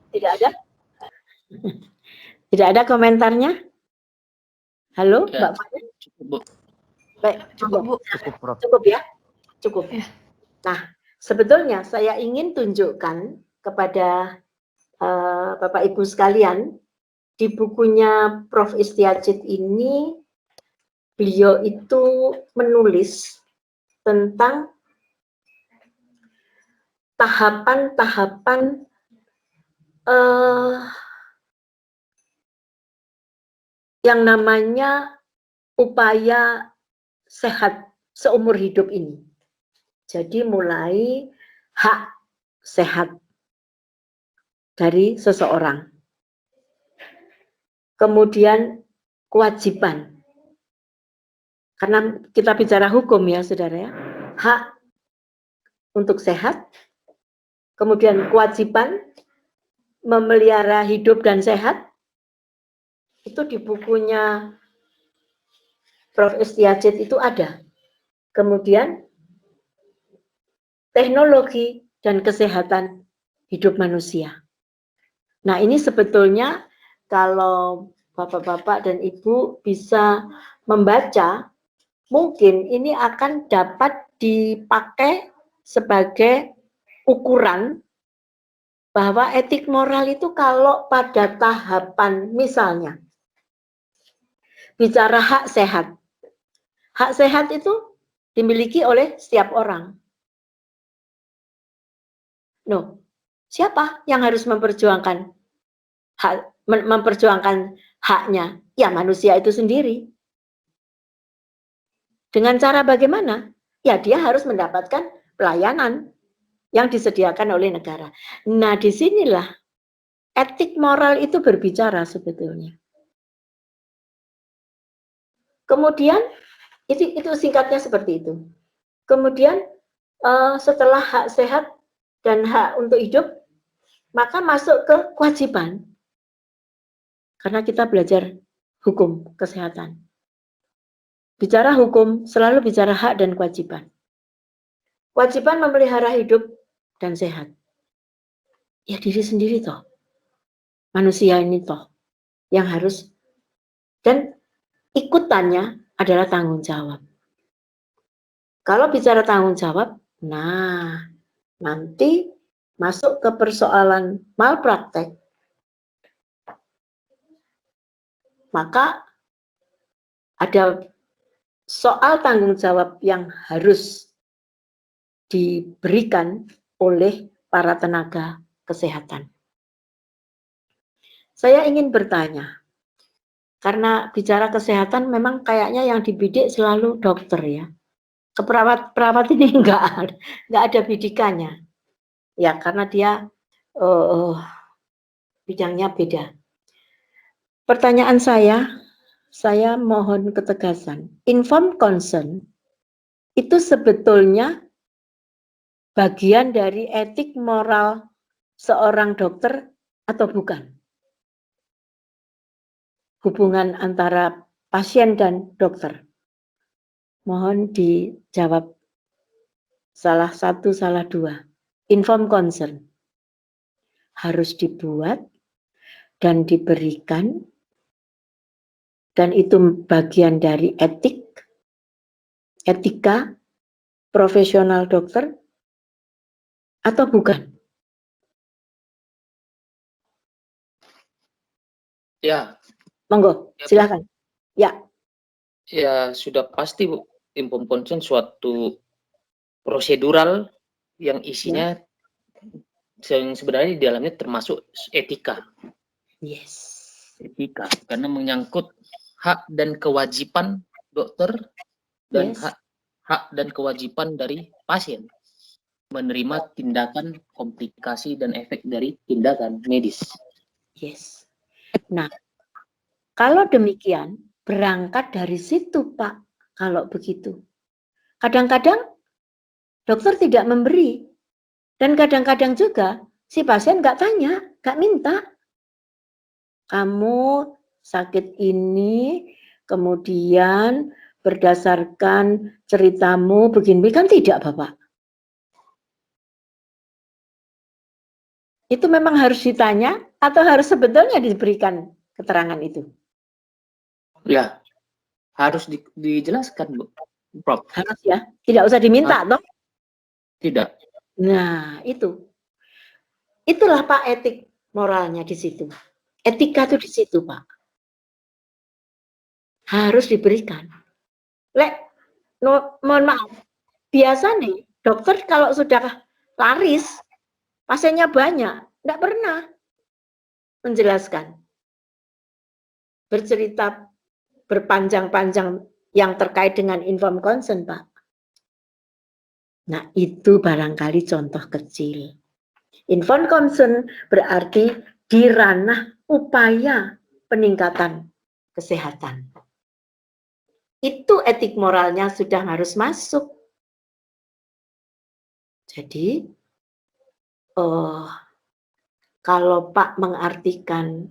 Tidak ada? Tidak ada komentarnya? Halo, Ya, Mbak Fani? cukup, Bu. Baik, Cukup, Bu. Cukup, Prof. Cukup ya? Cukup. Ya. Nah, sebetulnya saya ingin tunjukkan kepada Bapak Ibu sekalian, di bukunya Prof. Istiajiz ini, beliau itu menulis tentang tahapan-tahapan yang namanya upaya sehat seumur hidup ini. Jadi mulai hak sehat dari seseorang. Kemudian kewajiban. Karena kita bicara hukum ya saudara ya. Hak untuk sehat. Kemudian kewajiban memelihara hidup dan sehat. Itu di bukunya Prof. Istiajiz itu ada. Kemudian teknologi dan kesehatan hidup manusia. Nah, ini sebetulnya kalau Bapak-bapak dan Ibu bisa membaca, mungkin ini akan dapat dipakai sebagai ukuran bahwa etik moral itu kalau pada tahapan misalnya bicara hak sehat. Hak sehat itu dimiliki oleh setiap orang. No, siapa yang harus memperjuangkan haknya? Ya manusia itu sendiri. Dengan cara bagaimana? Ya dia harus mendapatkan pelayanan yang disediakan oleh negara. Nah disinilah etik moral itu berbicara sebetulnya. Kemudian itu singkatnya seperti itu. Kemudian setelah hak sehat dan hak untuk hidup, maka masuk ke kewajiban. Karena kita belajar hukum kesehatan. Bicara hukum, selalu bicara hak dan kewajiban. Kewajiban memelihara hidup dan sehat. Ya diri sendiri toh. Manusia ini toh. Yang harus. Dan ikutannya adalah tanggung jawab. Kalau bicara tanggung jawab, nah nanti masuk ke persoalan malpraktek. Maka ada soal tanggung jawab yang harus diberikan oleh para tenaga kesehatan. Saya ingin bertanya, karena bicara kesehatan memang kayaknya yang dibidik selalu dokter ya. Perawat ini enggak ada bidikannya. Ya karena dia bidangnya beda. Pertanyaan saya mohon ketegasan. Informed consent itu sebetulnya bagian dari etik moral seorang dokter atau bukan? Hubungan antara pasien dan dokter. Mohon dijawab salah satu, salah dua. Informed consent harus dibuat dan diberikan, dan itu bagian dari etika profesional dokter atau bukan? Ya. Monggo, silakan. Ya. Ya, sudah pasti, Bu. Informed consent suatu prosedural yang isinya yang sebenarnya di dalamnya termasuk etika. Yes. Etika, karena menyangkut hak dan kewajiban dokter dan hak dan kewajiban dari pasien menerima tindakan, komplikasi dan efek dari tindakan medis. Yes. Nah, kalau demikian berangkat dari situ, Pak. Kalau begitu, kadang-kadang dokter tidak memberi, dan kadang-kadang juga si pasien nggak tanya, nggak minta. Kamu sakit ini, kemudian berdasarkan ceritamu begini, kan tidak, Bapak. Itu memang harus ditanya atau harus sebetulnya diberikan keterangan itu? Ya, harus dijelaskan, Bu. Prof. Harus ya, tidak usah diminta, toh? Tidak. Nah, itu. Itulah Pak etik moralnya di situ. Etika itu di situ, Pak. Harus diberikan. Mohon maaf, biasa nih, dokter kalau sudah laris, pasiennya banyak, enggak pernah menjelaskan. Bercerita berpanjang-panjang yang terkait dengan informed consent, Pak. Nah, itu barangkali contoh kecil. Informed consent berarti di ranah upaya peningkatan kesehatan. Itu etik moralnya sudah harus masuk. Jadi, kalau Pak mengartikan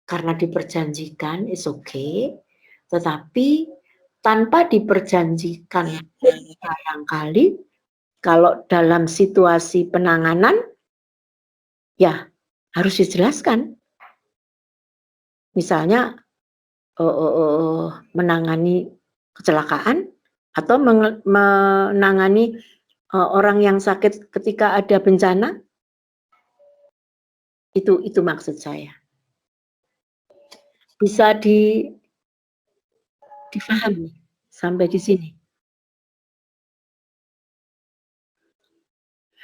karena diperjanjikan, is okay. Tetapi tanpa diperjanjikan, barangkali kalau dalam situasi penanganan, ya harus dijelaskan. Misalnya menangani kecelakaan atau menangani orang yang sakit ketika ada bencana, itu maksud saya. Bisa difahami sampai di sini.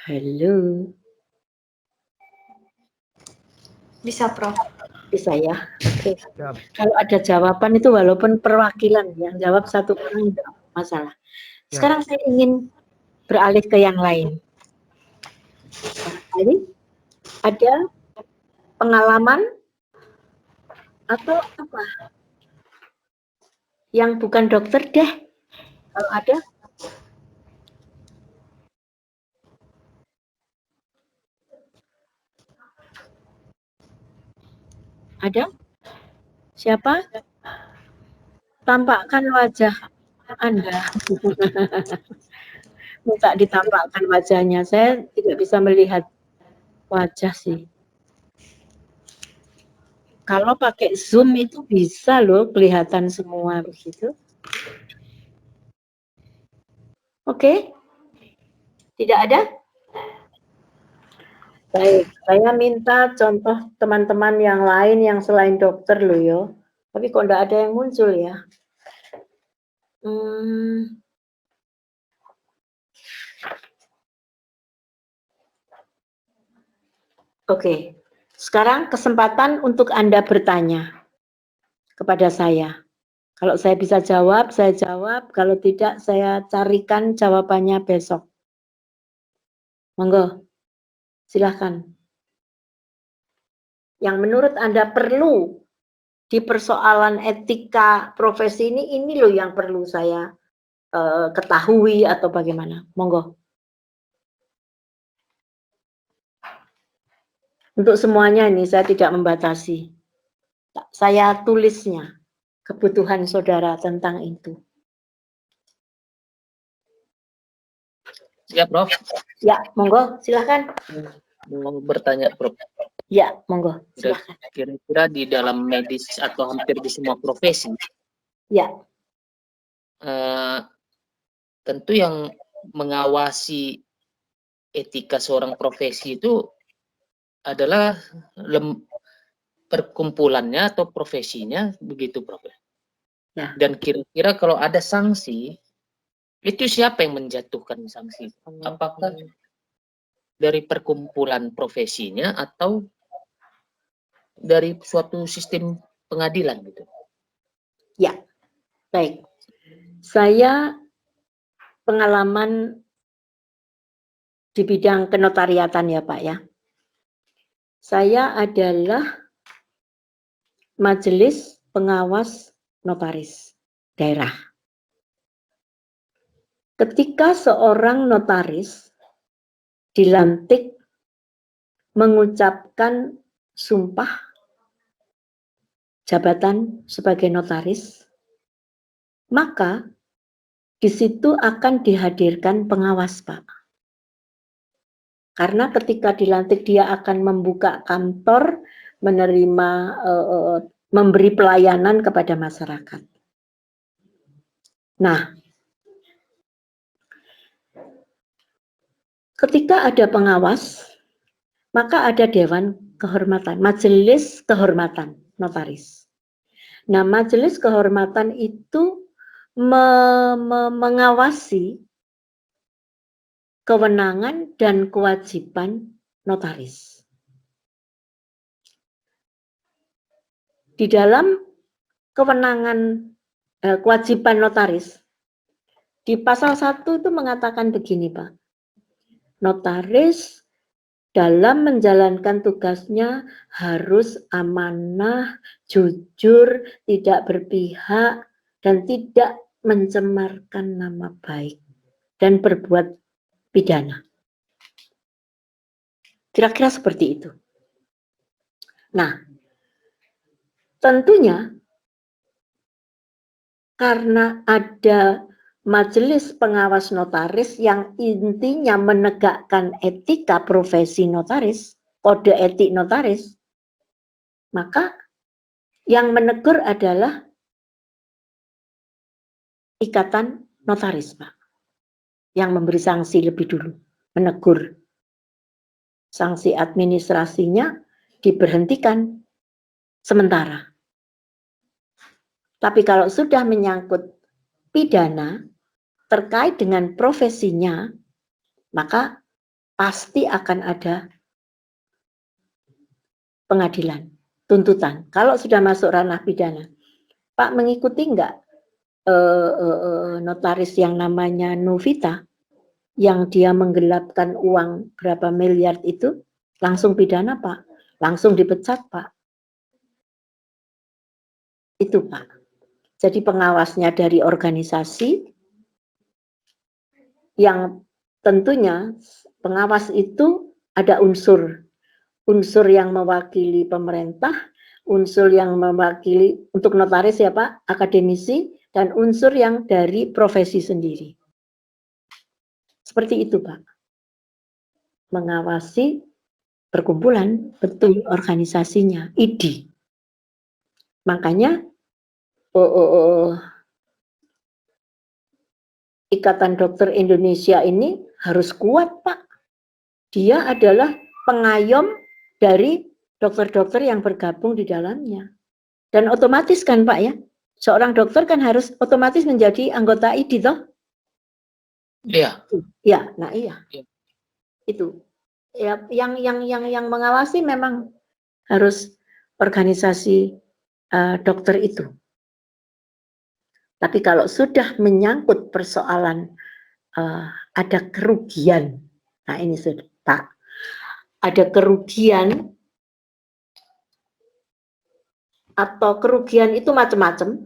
Halo. Bisa, Prof. Bisa ya. Oke. Kalau ada jawaban itu walaupun perwakilan yang jawab satu orang tidak masalah. Sekarang saya ingin beralih ke yang lain. Barangkali ada pengalaman atau apa yang bukan dokter deh, kalau ada. Ada? Siapa? Tampakkan wajah Anda. Minta ditampakkan wajahnya. Saya tidak bisa melihat wajah sih. Kalau pakai Zoom itu bisa loh kelihatan semua begitu. Oke? Tidak ada? Baik, saya minta contoh teman-teman yang lain yang selain dokter loh yo. Tapi kok enggak ada yang muncul ya? Oke, sekarang kesempatan untuk Anda bertanya kepada saya. Kalau saya bisa jawab, saya jawab. Kalau tidak, saya carikan jawabannya besok. Monggo, silahkan. Yang menurut Anda perlu di persoalan etika profesi ini loh yang perlu saya ketahui atau bagaimana. Monggo. Untuk semuanya ini saya tidak membatasi. Saya tulisnya kebutuhan saudara tentang itu. Ya, Prof. Ya, monggo, silahkan. Mau bertanya, Prof. Ya, monggo, silahkan. Kira-kira di dalam medis atau hampir di semua profesi, ya, tentu yang mengawasi etika seorang profesi itu adalah perkumpulannya atau profesinya, begitu, Prof. Ya. Dan kira-kira kalau ada sanksi, itu siapa yang menjatuhkan sanksi? Apakah dari perkumpulan profesinya atau dari suatu sistem pengadilan gitu? Ya, baik. Saya pengalaman di bidang kenotariatan ya Pak ya. Saya adalah majelis pengawas notaris daerah. Ketika seorang notaris dilantik mengucapkan sumpah jabatan sebagai notaris, maka di situ akan dihadirkan pengawas, Pak. Karena ketika dilantik dia akan membuka kantor, menerima, memberi pelayanan kepada masyarakat. Nah, ketika ada pengawas, maka ada Dewan Kehormatan, Majelis Kehormatan Notaris. Nah, Majelis Kehormatan itu mengawasi kewenangan dan kewajiban notaris. Di dalam kewenangan kewajiban notaris, di pasal 1 itu mengatakan begini, Pak. Notaris dalam menjalankan tugasnya harus amanah, jujur, tidak berpihak, dan tidak mencemarkan nama baik dan berbuat pidana. Kira-kira seperti itu. Nah, tentunya karena ada majelis pengawas notaris yang intinya menegakkan etika profesi notaris, kode etik notaris, maka yang menegur adalah ikatan notaris, Pak, yang memberi sanksi lebih dulu, menegur. Sanksi administrasinya diberhentikan sementara. Tapi kalau sudah menyangkut pidana terkait dengan profesinya, maka pasti akan ada pengadilan, tuntutan. Kalau sudah masuk ranah pidana, Pak mengikuti enggak notaris yang namanya Novita, yang dia menggelapkan uang berapa miliar itu, langsung pidana, Pak. Langsung dipecat, Pak. Itu, Pak. Jadi pengawasnya dari organisasi yang tentunya pengawas itu ada unsur yang mewakili pemerintah, unsur yang mewakili untuk notaris ya Pak, akademisi, dan unsur yang dari profesi sendiri. Seperti itu Pak. Mengawasi perkumpulan, betul organisasinya, ID. Makanya Ikatan Dokter Indonesia ini harus kuat Pak. Dia adalah pengayom dari dokter-dokter yang bergabung di dalamnya. Dan otomatis kan Pak ya, seorang dokter kan harus otomatis menjadi anggota ID toh? Iya. Ya, nah iya. Iya. Itu. Ya, yang mengawasi memang harus organisasi dokter itu. Tapi kalau sudah menyangkut persoalan ada kerugian, nah ini sudah Pak, ada kerugian atau kerugian itu macam-macam,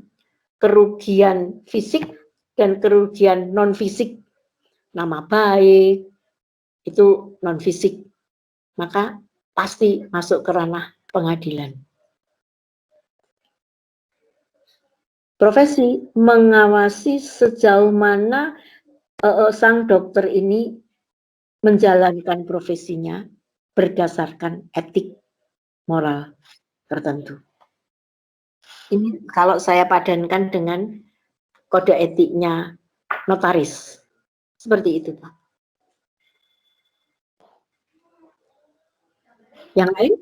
kerugian fisik dan kerugian non fisik, nama baik itu non fisik, maka pasti masuk ke ranah pengadilan. Profesi mengawasi sejauh mana sang dokter ini menjalankan profesinya berdasarkan etik moral tertentu. Ini kalau saya padankan dengan kode etiknya notaris. Seperti itu, Pak. Yang lain?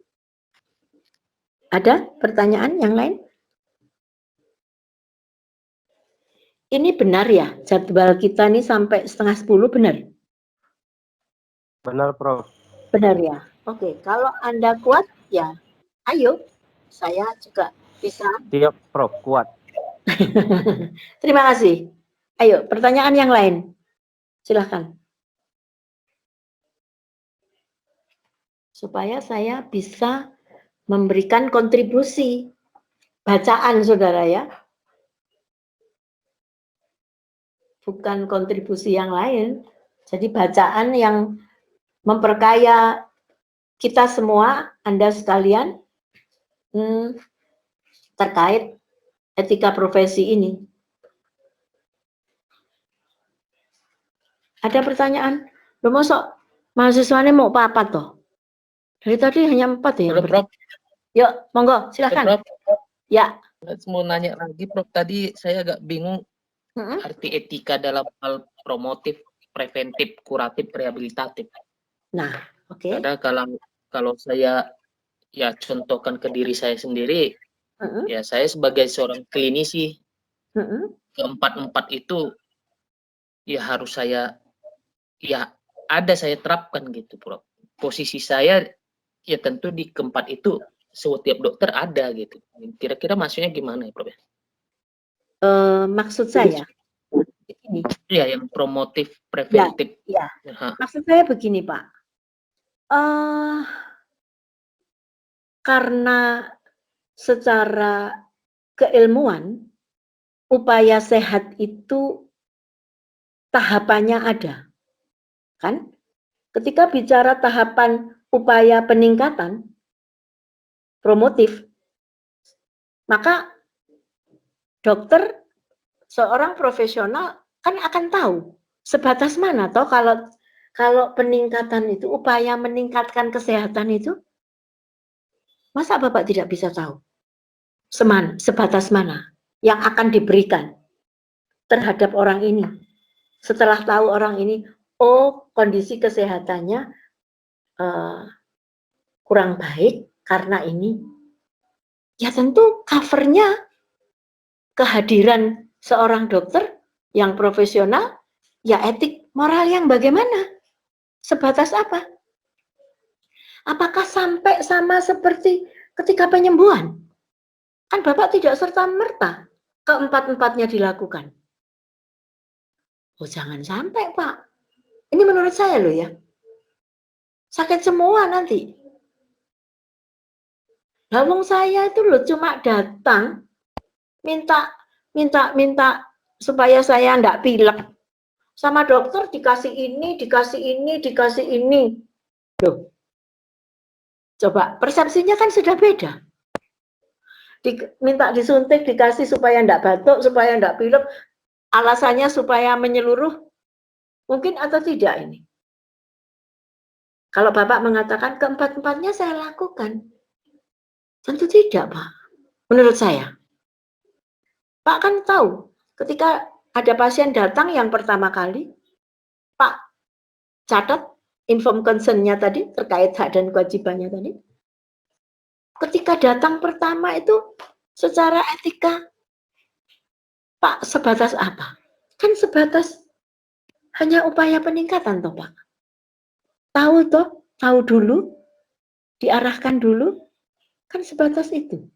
Ada pertanyaan yang lain? Ini benar ya, jadwal kita ini sampai 9:30 benar? Benar, Prof. Benar ya. Oke, kalau Anda kuat, ya ayo. Saya juga bisa. Siap, Prof. Kuat. Terima kasih. Ayo, pertanyaan yang lain. Silahkan. Supaya saya bisa memberikan kontribusi bacaan, saudara ya. Bukan kontribusi yang lain. Jadi bacaan yang memperkaya kita semua, Anda sekalian, terkait etika profesi ini. Ada pertanyaan? Loh, mosok Mahasiswanya mau papat toh. Dari tadi hanya 4 ya. Halo, Prof. Yuk, monggo, Halo, silakan. Prof. Ya. Mau nanya lagi, Prof. Tadi saya agak bingung arti etika dalam hal promotif, preventif, kuratif, rehabilitatif. Nah, oke. Karena kalau saya ya contohkan ke diri saya sendiri, ya saya sebagai seorang klinisi, keempat-empat itu ya harus saya terapkan gitu, Prof. Posisi saya ya tentu di keempat itu setiap dokter ada gitu. Kira-kira maksudnya gimana ya, Prof? Maksud saya begini. Ya, yang promotif, preventif. Ya. Maksud saya begini, Pak. Karena secara keilmuan upaya sehat itu tahapannya ada. Kan? Ketika bicara tahapan upaya peningkatan promotif, maka dokter seorang profesional kan akan tahu sebatas mana toh kalau peningkatan itu, upaya meningkatkan kesehatan itu, masa Bapak tidak bisa tahu sebatas mana yang akan diberikan terhadap orang ini. Setelah tahu orang ini, oh kondisi kesehatannya kurang baik karena ini. Ya tentu covernya kehadiran seorang dokter yang profesional, ya etik moral yang bagaimana? Sebatas apa? Apakah sampai sama seperti ketika penyembuhan? Kan Bapak tidak serta-merta keempat-empatnya dilakukan. Oh jangan sampai Pak. Ini menurut saya loh ya. Sakit semua nanti. Lawang saya itu loh cuma datang minta supaya saya enggak pilek. Sama dokter dikasih ini. Loh. Coba persepsinya kan sudah beda. Minta disuntik, dikasih supaya enggak batuk, supaya enggak pilek. Alasannya supaya menyeluruh. Mungkin atau tidak ini? Kalau Bapak mengatakan keempat-empatnya saya lakukan. Tentu tidak, Pak. Menurut saya. Pak kan tahu, ketika ada pasien datang yang pertama kali, Pak catat inform concern-nya tadi, terkait hak dan kewajibannya tadi. Ketika datang pertama itu, secara etika, Pak sebatas apa? Kan sebatas hanya upaya peningkatan toh Pak. Tahu dulu, diarahkan dulu, kan sebatas itu.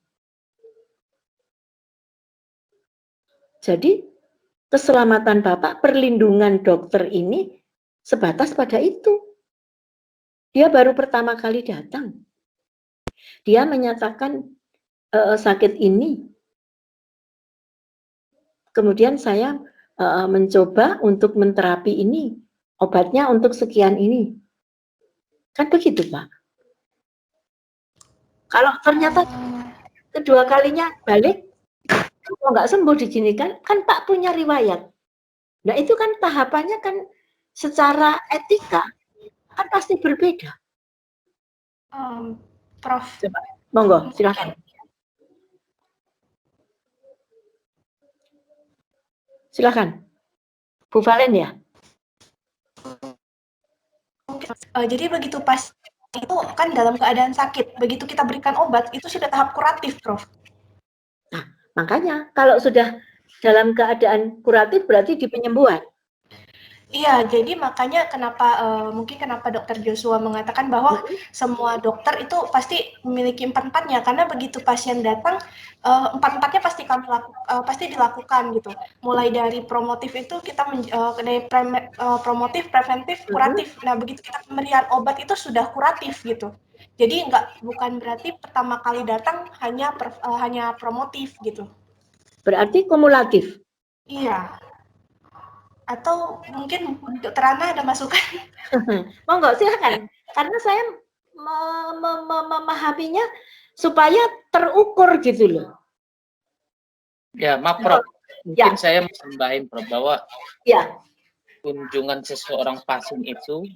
Jadi keselamatan Bapak, perlindungan dokter ini sebatas pada itu. Dia baru pertama kali datang. Dia menyatakan sakit ini. Kemudian saya mencoba untuk menterapi ini. Obatnya untuk sekian ini. Kan begitu Pak. Kalau ternyata kedua kalinya balik, kalau nggak sembuh diginikan, kan Pak punya riwayat. Nah itu kan tahapannya kan secara etika kan pasti berbeda. Prof. Coba, monggo, silakan. Silakan, Bu Valen ya. Jadi begitu pas itu kan dalam keadaan sakit, begitu kita berikan obat itu sudah tahap kuratif, Prof. Nah, makanya kalau sudah dalam keadaan kuratif berarti di penyembuhan. Iya, jadi makanya mungkin kenapa Dokter Joshua mengatakan bahwa semua dokter itu pasti memiliki empat-empatnya, karena begitu pasien datang, empat-empatnya pasti dilakukan gitu. Mulai dari promotif itu kita dari promotif, preventif, kuratif. Nah, begitu kita pemberian obat itu sudah kuratif gitu. Jadi bukan berarti pertama kali datang hanya promotif gitu. Berarti kumulatif. Iya. Atau mungkin Dokter Ana ada masukan? Monggo silakan. Karena saya memahaminya supaya terukur gitu loh. Ya, maaf Prof. Mungkin saya mau tambahin Prof bahwa kunjungan seseorang pasien itu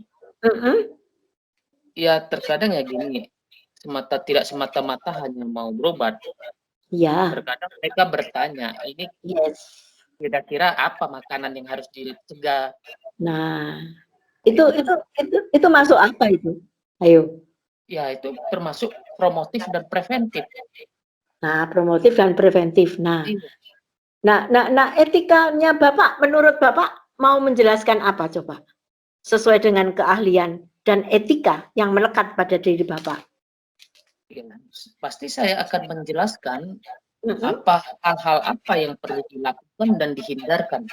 Ya terkadang ya gini, tidak semata-mata hanya mau berobat. Ya, Terkadang mereka bertanya, ini yes. kira-kira apa makanan yang harus dicegah? Nah, itu masuk apa itu? Ayo. Ya itu termasuk promotif dan preventif. Nah, promotif dan preventif. Iya. Nah, etikanya Bapak, menurut Bapak mau menjelaskan apa coba? Sesuai dengan keahlian dan etika yang melekat pada diri Bapak. Ya, pasti saya akan menjelaskan Mm-mm. hal-hal apa yang perlu dilakukan dan dihindarkan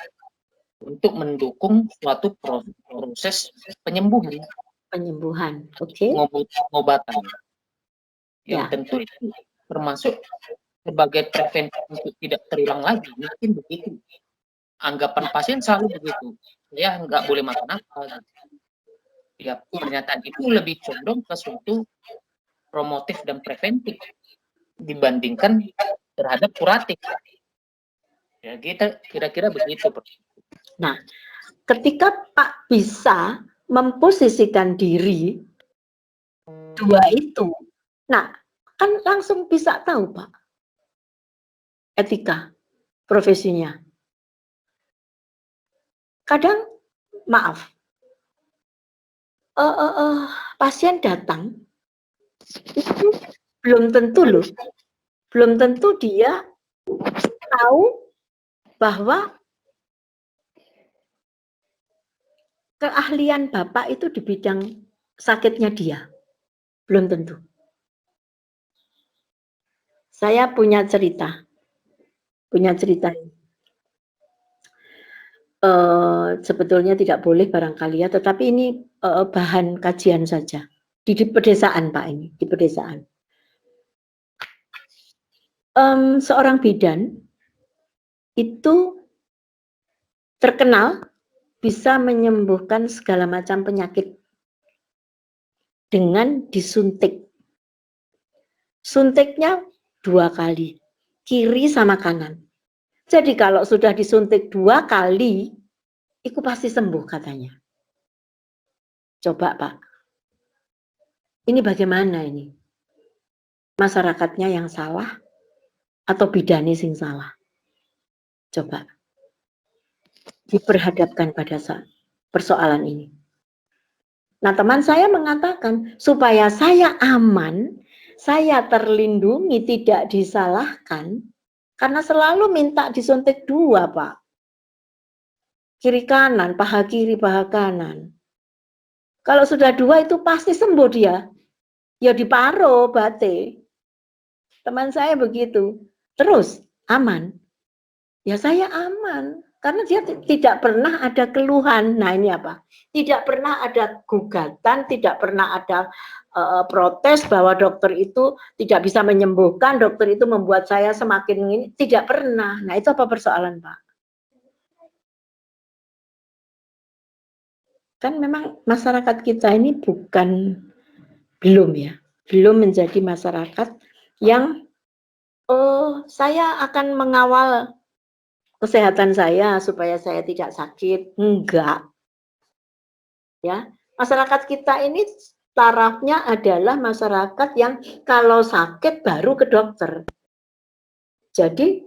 untuk mendukung suatu proses penyembuhan, Penyembuhan, oke? pengobatan. Yang Ya, tentu itu termasuk sebagai preventif untuk tidak terulang lagi. Mungkin begitu. Anggapan pasien selalu begitu. Ya nggak boleh makan apa. Ya pernyataan itu lebih condong ke suatu promotif dan preventif dibandingkan terhadap kuratif. Ya kita kira-kira begitu. Nah, ketika Pak bisa memposisikan diri dua itu, nah kan langsung bisa tahu Pak etika profesinya. Kadang maaf, pasien datang itu belum tentu loh, belum tentu dia tahu bahwa keahlian Bapak itu di bidang sakitnya dia. Belum tentu. Saya punya cerita. Sebetulnya tidak boleh barangkali ya, tetapi ini bahan kajian saja. Di pedesaan Pak ini, di pedesaan. Seorang bidan itu terkenal bisa menyembuhkan segala macam penyakit dengan disuntik. Suntiknya 2 kali, kiri sama kanan. Jadi kalau sudah disuntik 2 kali, itu pasti sembuh katanya. Coba Pak, ini bagaimana ini? Masyarakatnya yang salah atau bidani sing salah? Coba diperhadapkan pada persoalan ini. Nah, teman saya mengatakan, supaya saya aman, saya terlindungi, tidak disalahkan, karena selalu minta disuntik 2, Pak. Kiri kanan, paha kiri, paha kanan. Kalau sudah 2 itu pasti sembuh dia. Ya diparo bate. Teman saya begitu. Terus, aman. Ya saya aman. Karena dia tidak pernah ada keluhan. Nah ini apa? Tidak pernah ada gugatan, tidak pernah ada protes bahwa dokter itu tidak bisa menyembuhkan, dokter itu membuat saya semakin ini. Tidak pernah. Nah itu apa persoalan Pak? Kan memang masyarakat kita ini belum menjadi masyarakat yang saya akan mengawal kesehatan saya supaya saya tidak sakit. Enggak. Ya, masyarakat kita ini tarafnya adalah masyarakat yang kalau sakit baru ke dokter. Jadi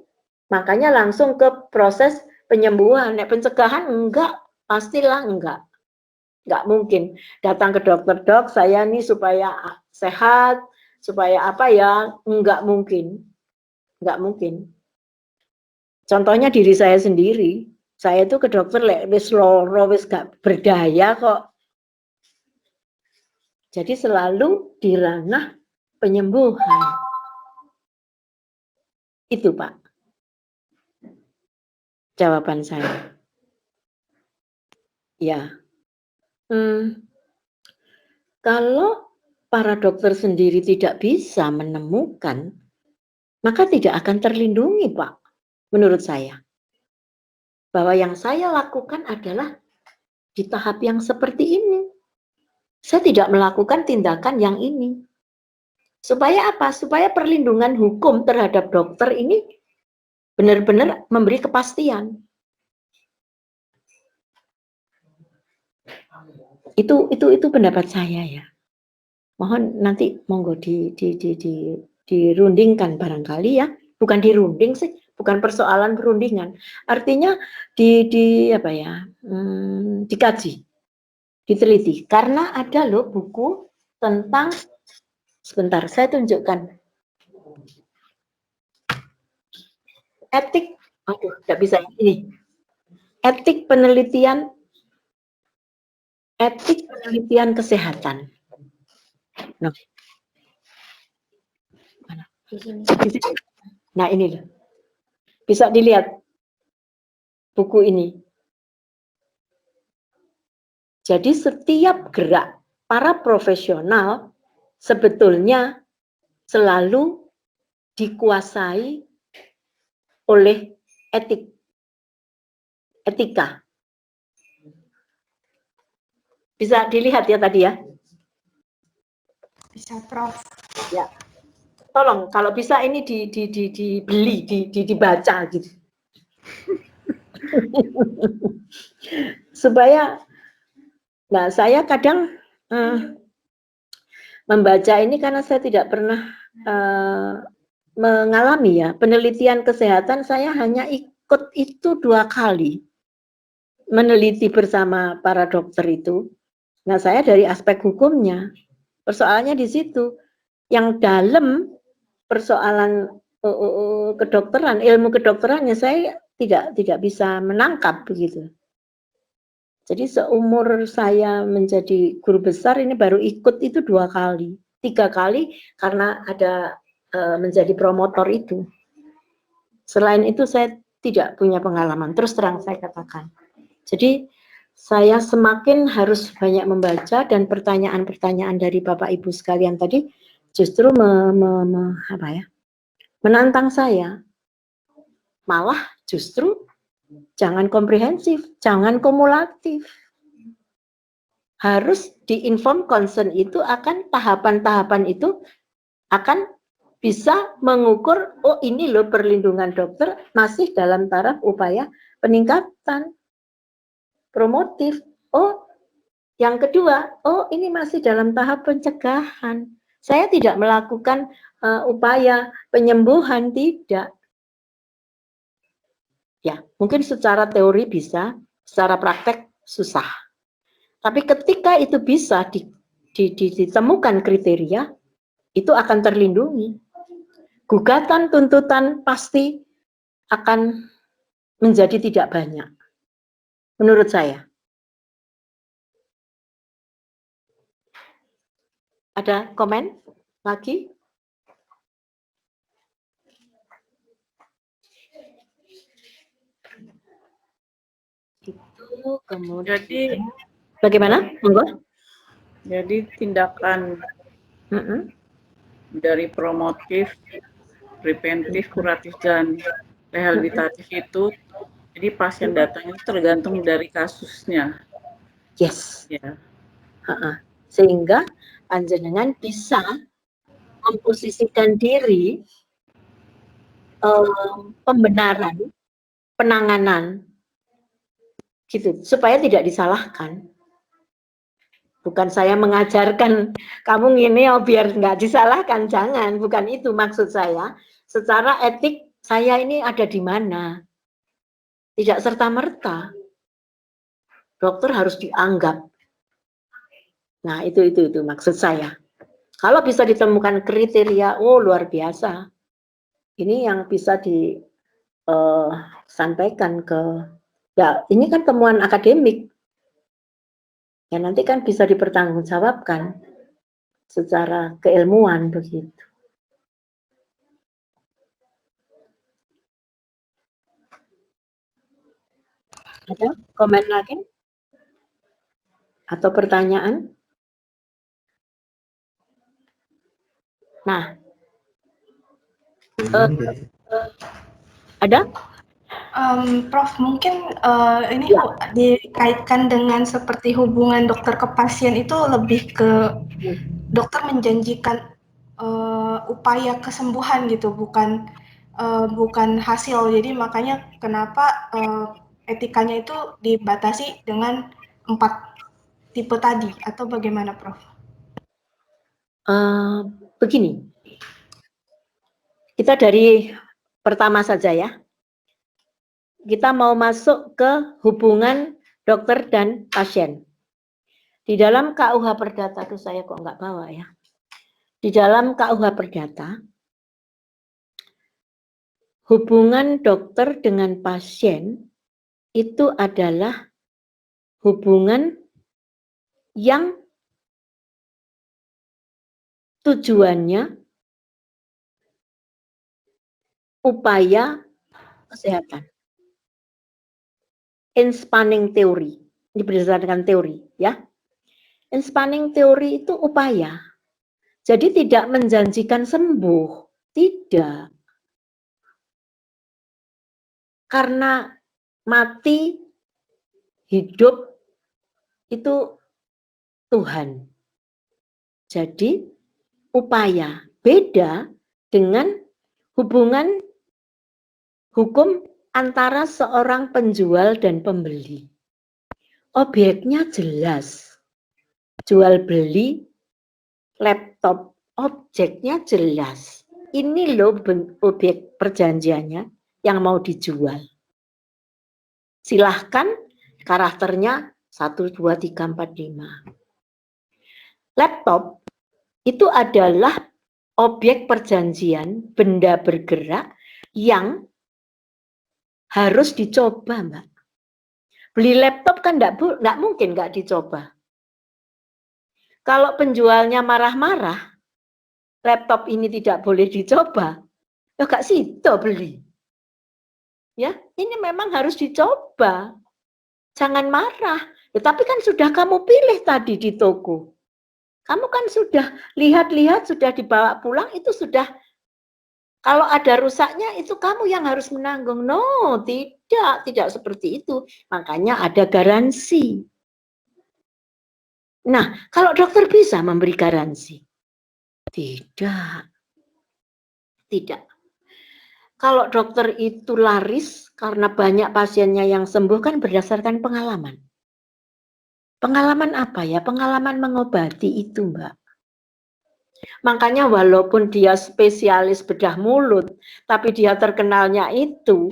makanya langsung ke proses penyembuhan. Nek pencegahan enggak, pastilah enggak. Enggak mungkin datang ke dokter, dok saya nih supaya sehat, supaya apa ya, enggak mungkin. Enggak mungkin. Contohnya diri saya sendiri. Saya itu ke dokter wis loro, wis gak berdaya kok. Jadi selalu di ranah penyembuhan. Itu Pak. Jawaban saya. Ya. Kalau para dokter sendiri tidak bisa menemukan, maka tidak akan terlindungi Pak. Menurut saya. Bahwa yang saya lakukan adalah di tahap yang seperti ini. Saya tidak melakukan tindakan yang ini. Supaya apa? Supaya perlindungan hukum terhadap dokter ini benar-benar memberi kepastian. Itu pendapat saya ya. Mohon nanti monggo dirundingkan barangkali ya. Bukan dirunding sih, bukan persoalan perundingan. Artinya apa ya? Dikaji, diteliti. Karena ada loh buku tentang, sebentar saya tunjukkan. Etik, aduh, tidak bisa ini. Etik penelitian kesehatan. Nah, mana? Nah ini loh, bisa dilihat buku ini. Jadi setiap gerak para profesional sebetulnya selalu dikuasai oleh etika. Bisa dilihat ya tadi ya? Bisa, Prof. Ya. Tolong kalau bisa ini dibeli, dibaca gitu. Supaya, nah saya kadang membaca ini karena saya tidak pernah mengalami ya penelitian kesehatan. Saya hanya ikut itu 2 kali meneliti bersama para dokter itu. Nah saya dari aspek hukumnya, persoalannya di situ. Yang dalam persoalan kedokteran, ilmu kedokterannya saya tidak bisa menangkap begitu. Jadi seumur saya menjadi guru besar ini baru ikut itu 2 kali, 3 kali karena ada menjadi promotor itu. Selain itu saya tidak punya pengalaman, terus terang saya katakan. Jadi saya semakin harus banyak membaca, dan pertanyaan-pertanyaan dari Bapak Ibu sekalian tadi justru menantang saya. Malah justru jangan komprehensif, jangan kumulatif. Harus di-inform concern itu akan tahapan-tahapan itu akan bisa mengukur, oh ini loh perlindungan dokter masih dalam taraf upaya peningkatan promotif. Oh, yang kedua, oh ini masih dalam tahap pencegahan. Saya tidak melakukan upaya penyembuhan, tidak. Ya, mungkin secara teori bisa, secara praktek susah. Tapi ketika itu bisa ditemukan kriteria, itu akan terlindungi. Gugatan tuntutan pasti akan menjadi tidak banyak, menurut saya. Ada komen lagi? Itu kemudian. Jadi bagaimana? Monggo. Jadi tindakan dari promotif, preventif, kuratif, dan rehabilitatif itu, jadi pasien datang itu tergantung dari kasusnya. Yes. Ya. Sehingga panjenengan bisa memposisikan diri pembenaran, penanganan, gitu, supaya tidak disalahkan. Bukan saya mengajarkan kamu gini oh biar nggak disalahkan, jangan, bukan itu maksud saya. Secara etik saya ini ada di mana? Tidak serta-merta dokter harus dianggap. Nah, itu maksud saya. Kalau bisa ditemukan kriteria, oh luar biasa. Ini yang bisa disampaikan ke, ya ini kan temuan akademik. Ya nanti kan bisa dipertanggungjawabkan secara keilmuan begitu. Ada komen lagi? Atau pertanyaan? Nah, ada? Prof, mungkin ini dikaitkan dengan seperti hubungan dokter ke pasien itu lebih ke dokter menjanjikan upaya kesembuhan gitu, bukan hasil. Jadi makanya kenapa etikanya itu dibatasi dengan 4 tipe tadi atau bagaimana, Prof? Begini, kita dari pertama saja ya. Kita mau masuk ke hubungan dokter dan pasien. Di dalam KUH Perdata, tuh saya kok nggak bawa ya. Di dalam KUH Perdata, hubungan dokter dengan pasien itu adalah hubungan yang tujuannya upaya kesehatan. Inspanning teori, ini berdasarkan teori ya. Inspanning teori itu upaya. Jadi tidak menjanjikan sembuh, tidak. Karena mati, hidup itu Tuhan. Jadi upaya beda dengan hubungan hukum antara seorang penjual dan pembeli. Objeknya jelas. Jual beli laptop, objeknya jelas. Ini loh objek perjanjiannya yang mau dijual. Silahkan karakternya 1, 2, 3, 4, 5. Laptop itu adalah objek perjanjian, benda bergerak yang harus dicoba, Mbak. Beli laptop kan enggak mungkin enggak dicoba. Kalau penjualnya marah-marah, laptop ini tidak boleh dicoba, ya enggak situ beli. Ya, ini memang harus dicoba. Jangan marah. Ya, tapi kan sudah kamu pilih tadi di toko. Kamu kan sudah lihat-lihat, sudah dibawa pulang, itu sudah. Kalau ada rusaknya itu kamu yang harus menanggung. No, tidak seperti itu. Makanya ada garansi. Nah, kalau dokter bisa memberi garansi? Tidak. Kalau dokter itu laris karena banyak pasiennya yang sembuh kan berdasarkan pengalaman. Pengalaman apa ya? Pengalaman mengobati itu, Mbak. Makanya walaupun dia spesialis bedah mulut, tapi dia terkenalnya itu,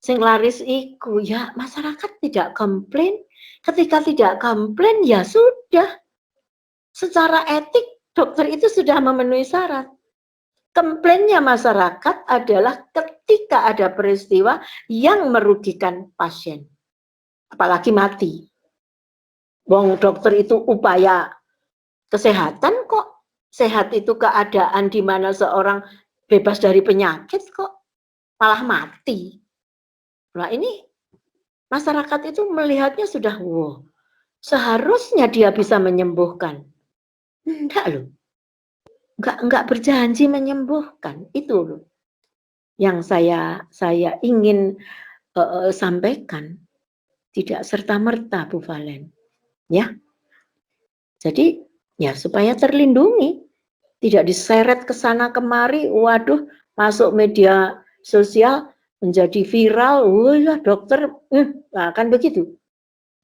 sing laris iku, ya masyarakat tidak komplain. Ketika tidak komplain, ya sudah. Secara etik, dokter itu sudah memenuhi syarat. Komplainnya masyarakat adalah ketika ada peristiwa yang merugikan pasien. Apalagi mati. Wong dokter itu upaya kesehatan kok. Sehat itu keadaan di mana seorang bebas dari penyakit kok malah mati. Nah ini masyarakat itu melihatnya sudah wow, seharusnya dia bisa menyembuhkan. Enggak loh. Enggak berjanji menyembuhkan. Itu loh yang saya ingin sampaikan. Tidak serta-merta Bu Valen. Ya. Jadi ya supaya terlindungi, tidak diseret ke sana kemari, waduh masuk media sosial menjadi viral, wah ya dokter, nah, kan begitu.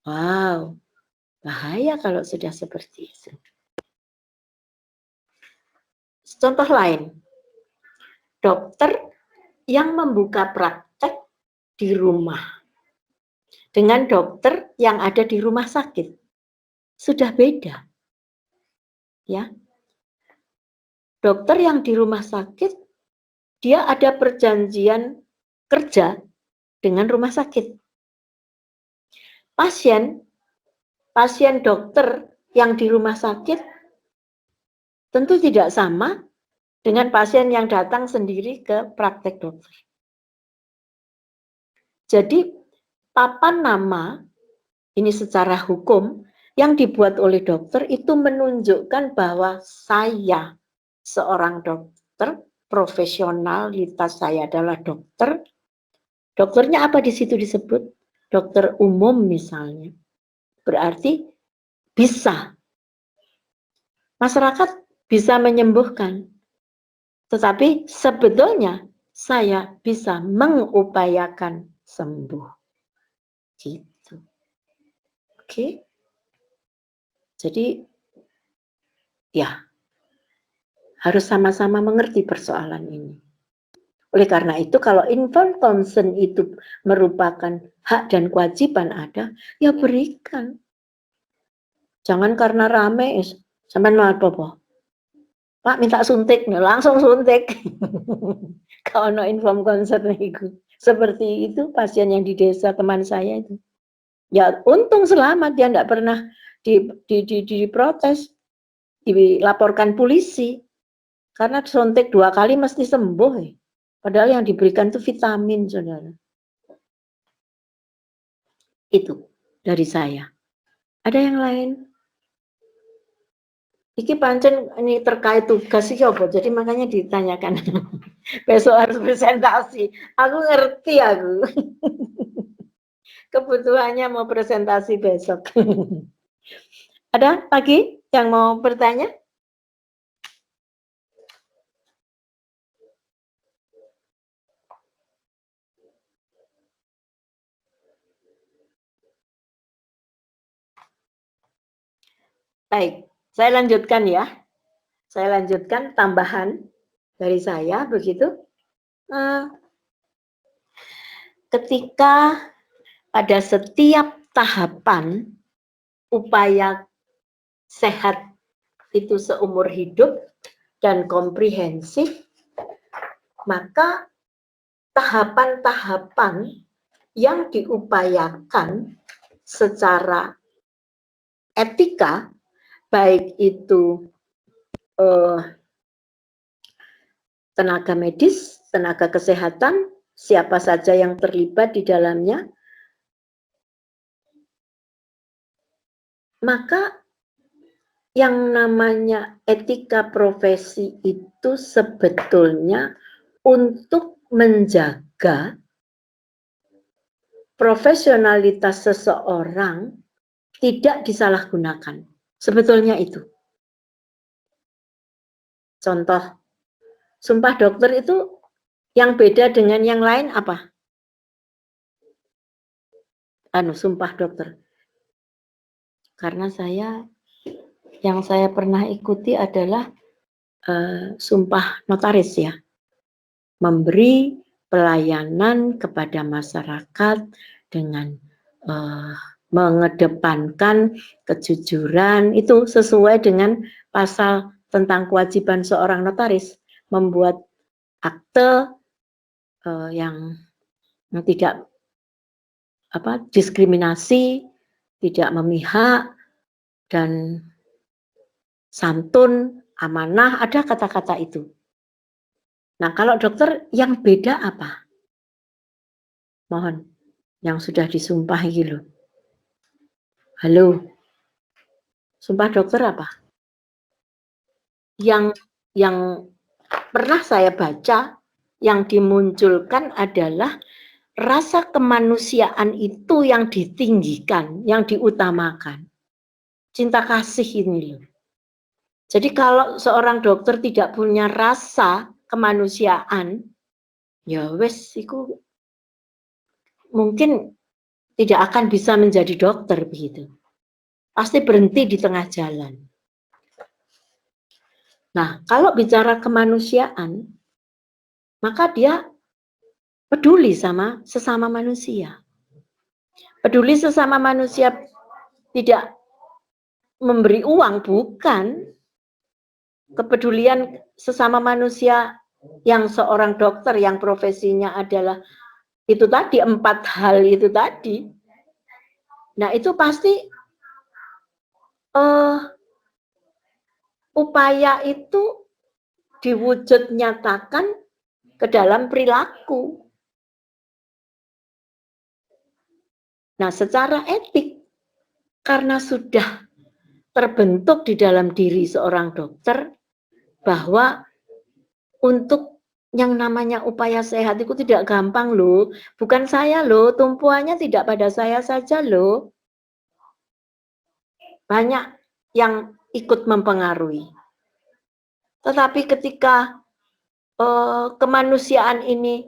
Wow, bahaya kalau sudah seperti itu. Contoh lain, dokter yang membuka praktek di rumah dengan dokter yang ada di rumah sakit sudah beda. Ya. Dokter yang di rumah sakit, dia ada perjanjian kerja dengan rumah sakit. Pasien dokter yang di rumah sakit tentu tidak sama dengan pasien yang datang sendiri ke praktek dokter. Jadi, papan nama ini secara hukum yang dibuat oleh dokter itu menunjukkan bahwa saya seorang dokter, profesionalitas saya adalah dokter. Dokternya apa di situ disebut? Dokter umum misalnya. Berarti bisa. Masyarakat bisa menyembuhkan. Tetapi sebetulnya saya bisa mengupayakan sembuh. Gitu. Oke. Jadi ya harus sama-sama mengerti persoalan ini. Oleh karena itu kalau informed consent itu merupakan hak dan kewajiban ada, ya berikan. Jangan karena rame, sampean mau apa? Pak minta suntik, langsung suntik. Kalau no informed consent itu. Seperti itu pasien yang di desa teman saya itu. Ya untung selamat, dia tidak pernah diprotes, dilaporkan polisi. Karena suntik 2 kali mesti sembuh. Padahal yang diberikan itu vitamin, saudara. Itu dari saya. Ada yang lain? Iki pancen ini terkait tugas sih apa, jadi makanya ditanyakan. Besok harus presentasi. Aku ngerti aku. Kebutuhannya mau presentasi besok. Ada lagi yang mau bertanya? Baik, saya lanjutkan ya. Saya lanjutkan tambahan dari saya begitu. Ketika pada setiap tahapan upaya sehat itu seumur hidup dan komprehensif, maka tahapan-tahapan yang diupayakan secara etika, baik itu tenaga medis, tenaga kesehatan, siapa saja yang terlibat di dalamnya, maka yang namanya etika profesi itu sebetulnya untuk menjaga profesionalitas seseorang tidak disalahgunakan. Sebetulnya itu. Contoh, sumpah dokter itu yang beda dengan yang lain apa? Sumpah dokter. Karena yang saya pernah ikuti adalah sumpah notaris ya. Memberi pelayanan kepada masyarakat dengan mengedepankan kejujuran, itu sesuai dengan pasal tentang kewajiban seorang notaris, membuat akte yang tidak diskriminasi, tidak memihak, dan santun, amanah, ada kata-kata itu. Nah, kalau dokter yang beda apa? Mohon, yang sudah disumpah gitu. Halo, sumpah dokter apa? Yang pernah saya baca, yang dimunculkan adalah rasa kemanusiaan itu yang ditinggikan, yang diutamakan. Cinta kasih ini loh. Jadi kalau seorang dokter tidak punya rasa kemanusiaan, ya wes itu mungkin tidak akan bisa menjadi dokter begitu. Pasti berhenti di tengah jalan. Nah, kalau bicara kemanusiaan, maka dia peduli sama sesama manusia. Peduli sesama manusia tidak memberi uang, bukan. Kepedulian sesama manusia yang seorang dokter yang profesinya adalah itu tadi, 4 hal itu tadi. Nah, itu pasti upaya itu diwujud nyatakan ke dalam perilaku. Nah, secara etik, karena sudah terbentuk di dalam diri seorang dokter bahwa untuk yang namanya upaya sehat itu tidak gampang loh. Bukan saya loh, tumpuannya tidak pada saya saja loh. Banyak yang ikut mempengaruhi. Tetapi ketika kemanusiaan ini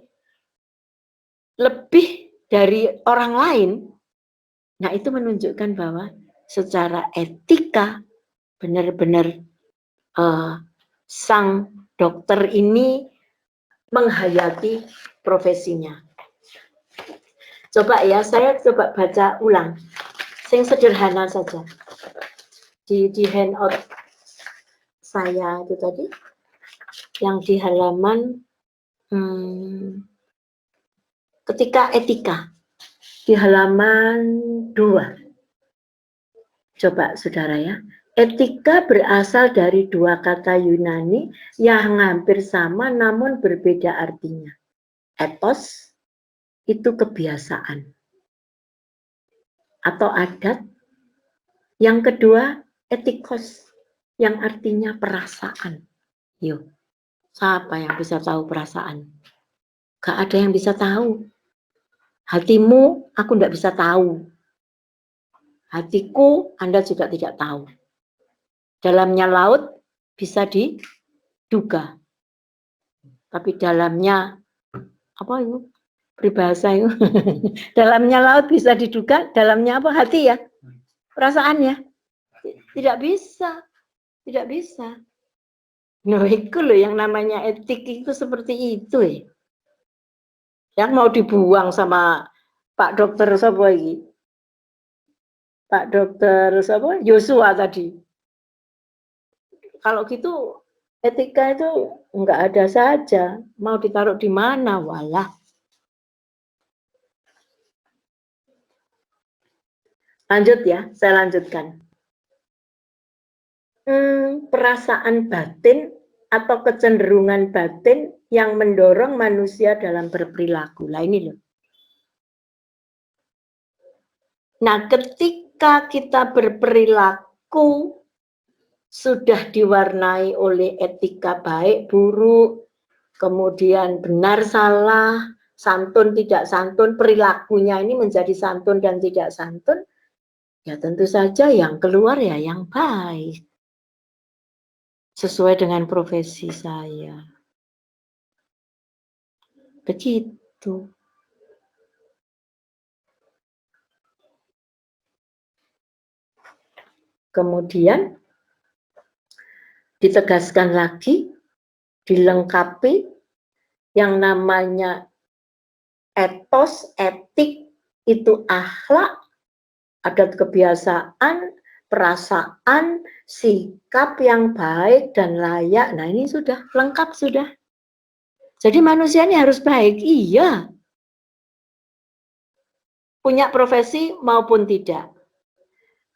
lebih dari orang lain, nah itu menunjukkan bahwa secara etika benar-benar sang dokter ini menghayati profesinya. Coba ya, saya coba baca ulang, yang sederhana saja di handout saya itu tadi, yang di halaman ketika etika di halaman 2. Coba saudara ya, etika berasal dari dua kata Yunani yang hampir sama namun berbeda artinya. Ethos itu kebiasaan atau adat. Yang kedua, etikos yang artinya perasaan. Yuk, siapa yang bisa tahu perasaan? Gak ada yang bisa tahu. Hatimu, aku tidak bisa tahu. Hatiku, Anda juga tidak tahu. Dalamnya laut bisa diduga. Tapi dalamnya, apa itu? Peribahasa itu. Dalamnya laut bisa diduga, dalamnya apa? Hati ya? Perasaannya. Tidak bisa. Tidak bisa. Nah, itu loh yang namanya etik itu seperti itu ya. Yang mau dibuang sama Pak Dokter siapa ini? Pak Dokter siapa? Joshua tadi. Kalau gitu etika itu enggak ada saja. Mau ditaruh di mana? Walah. Lanjut ya, saya lanjutkan. Perasaan batin atau kecenderungan batin yang mendorong manusia dalam berperilaku. Lah ini loh. Nah, ketika kita berperilaku sudah diwarnai oleh etika baik, buruk, kemudian benar, salah, santun, tidak santun, perilakunya ini menjadi santun dan tidak santun, ya tentu saja yang keluar ya yang baik. Sesuai dengan profesi saya. Begitu. Kemudian ditegaskan lagi, dilengkapi yang namanya etos, etik, itu akhlak, adat kebiasaan, perasaan, sikap yang baik dan layak. Nah ini sudah lengkap sudah. Jadi manusia ini harus baik, iya. Punya profesi maupun tidak.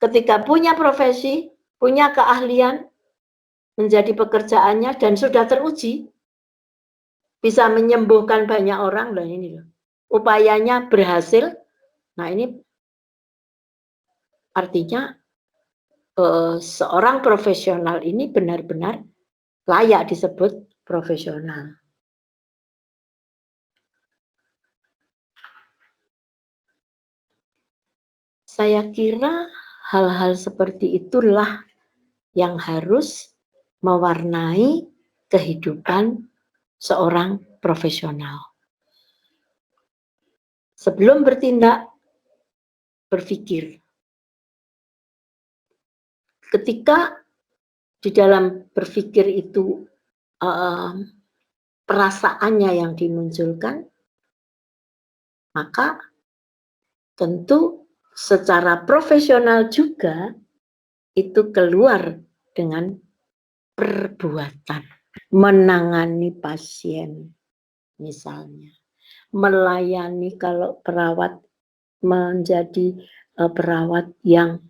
Ketika punya profesi, punya keahlian, menjadi pekerjaannya dan sudah teruji, bisa menyembuhkan banyak orang, loh ini loh. Upayanya berhasil. Nah ini artinya seorang profesional ini benar-benar layak disebut profesional. Saya kira hal-hal seperti itulah yang harus mewarnai kehidupan seorang profesional. Sebelum bertindak, berpikir. Ketika di dalam berpikir itu perasaannya yang dimunculkan, maka tentu secara profesional juga itu keluar dengan perbuatan. Menangani pasien misalnya. Melayani kalau perawat menjadi perawat yang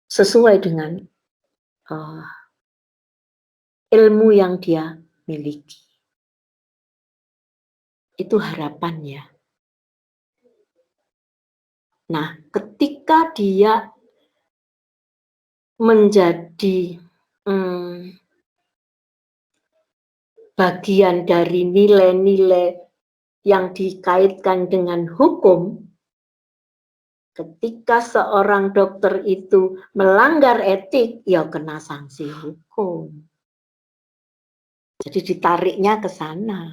sesuai dengan ilmu yang dia miliki. Itu harapannya. Nah, ketika dia menjadi bagian dari nilai-nilai yang dikaitkan dengan hukum, ketika seorang dokter itu melanggar etik, ya kena sanksi hukum. Jadi ditariknya ke sana.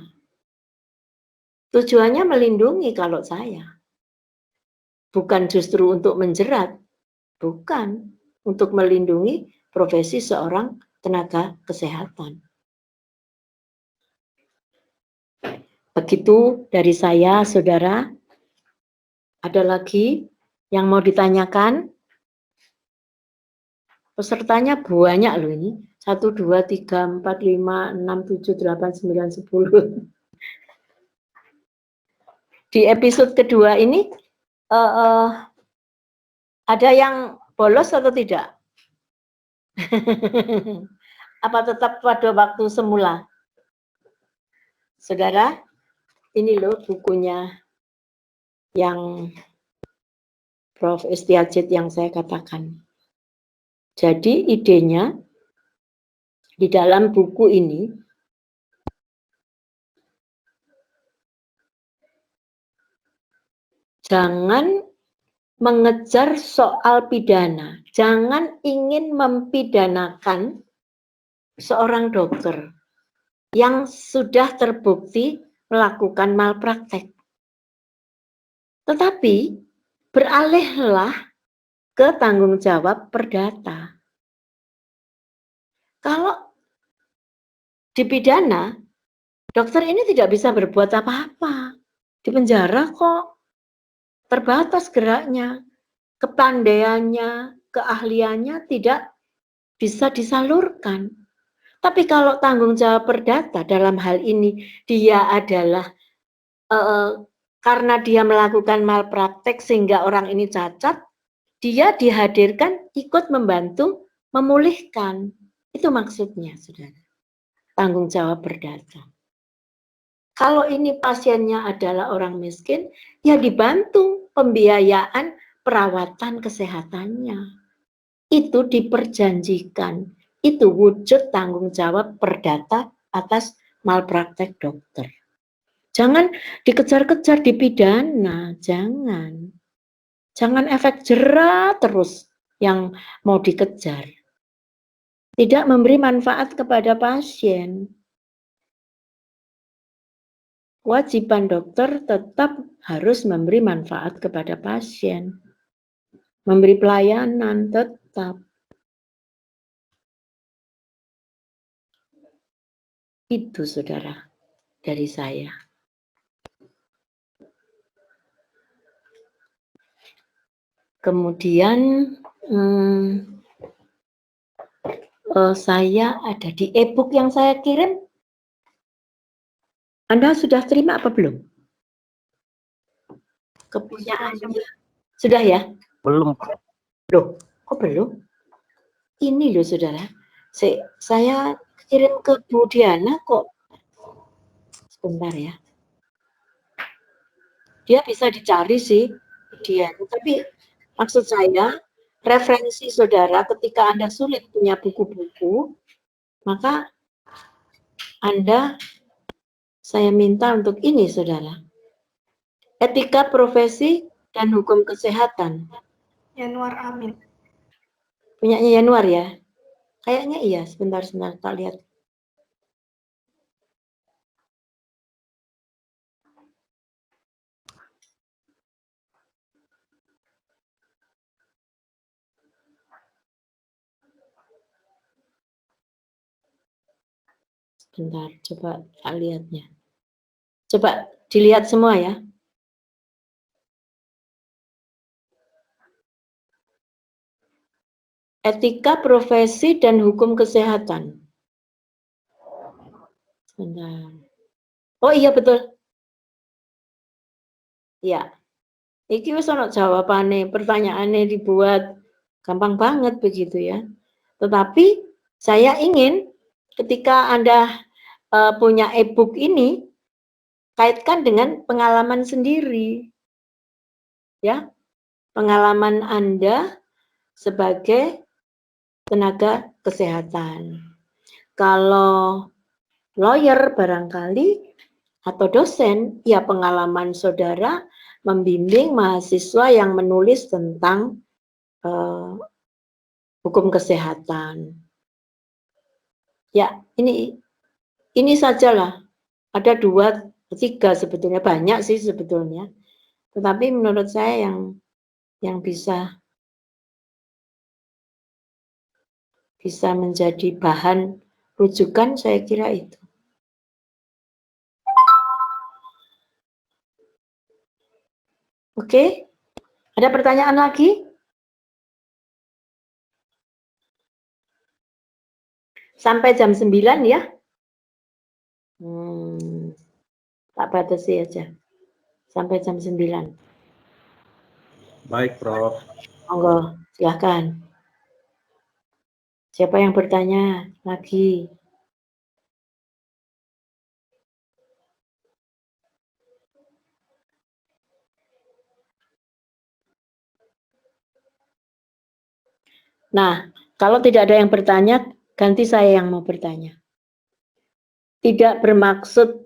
Tujuannya melindungi kalau saya. Bukan justru untuk menjerat. Bukan. untuk melindungi profesi seorang tenaga kesehatan. Begitu dari saya, saudara. Ada lagi yang mau ditanyakan? Pesertanya banyak loh ini. 1, 2, 3, 4, 5, 6, 7, 8, 9, 10. Di episode kedua ini, ada yang bolos atau tidak? Apa tetap pada waktu semula? Saudara, ini loh bukunya yang Prof. Estiajid yang saya katakan. Jadi idenya di dalam buku ini jangan mengejar soal pidana, jangan ingin mempidanakan seorang dokter yang sudah terbukti melakukan malpraktek. Tetapi beralihlah ke tanggung jawab perdata. Kalau dipidana, dokter ini tidak bisa berbuat apa-apa. Di penjara kok, terbatas geraknya, kepandaiannya, keahliannya tidak bisa disalurkan. Tapi kalau tanggung jawab perdata dalam hal ini, dia adalah karena dia melakukan malpraktek sehingga orang ini cacat, dia dihadirkan ikut membantu memulihkan. Itu maksudnya, saudara. Tanggung jawab perdata. Kalau ini pasiennya adalah orang miskin, ya dibantu pembiayaan perawatan kesehatannya. Itu diperjanjikan. Itu wujud tanggung jawab perdata atas malpraktek dokter. Jangan dikejar-kejar dipidana, jangan. Jangan efek jera terus yang mau dikejar. Tidak memberi manfaat kepada pasien. Kewajiban dokter tetap harus memberi manfaat kepada pasien. Memberi pelayanan tetap. Itu, saudara, dari saya. Kemudian saya ada di e-book yang saya kirim. Anda sudah terima apa belum? Kepunyaannya. Sudah ya? Belum. Loh, kok belum? Ini loh, saudara. Saya kirim ke Bu Diana kok. Sebentar ya. Dia bisa dicari sih, Diana. Tapi maksud saya, referensi saudara ketika Anda sulit punya buku-buku, maka Anda, saya minta untuk ini, saudara. Etika profesi dan hukum kesehatan. Yanuar Amin. Punyanya Yanuar ya? Kayaknya iya, sebentar tak lihat. Sebentar, coba tak lihatnya. Coba dilihat semua ya. Etika profesi dan hukum kesehatan. Sebentar. Oh iya betul. Iya. Iki wis ana jawabane, pertanyaannya dibuat gampang banget begitu ya. Tetapi saya ingin ketika Anda punya e-book ini, kaitkan dengan pengalaman sendiri. Ya. Pengalaman Anda sebagai tenaga kesehatan. Kalau lawyer barangkali atau dosen, ya pengalaman saudara membimbing mahasiswa yang menulis tentang hukum kesehatan. Ya, ini sajalah. Ada 2, 3 sebetulnya, banyak sih sebetulnya. Tetapi menurut saya yang bisa bisa menjadi bahan rujukan, saya kira itu. Oke, ada pertanyaan lagi? Sampai jam 9 ya. Tak batasi aja. Sampai jam 9. Baik, Prof. Monggo, silahkan. Siapa yang bertanya lagi? Nah, kalau tidak ada yang bertanya, ganti saya yang mau bertanya. Tidak bermaksud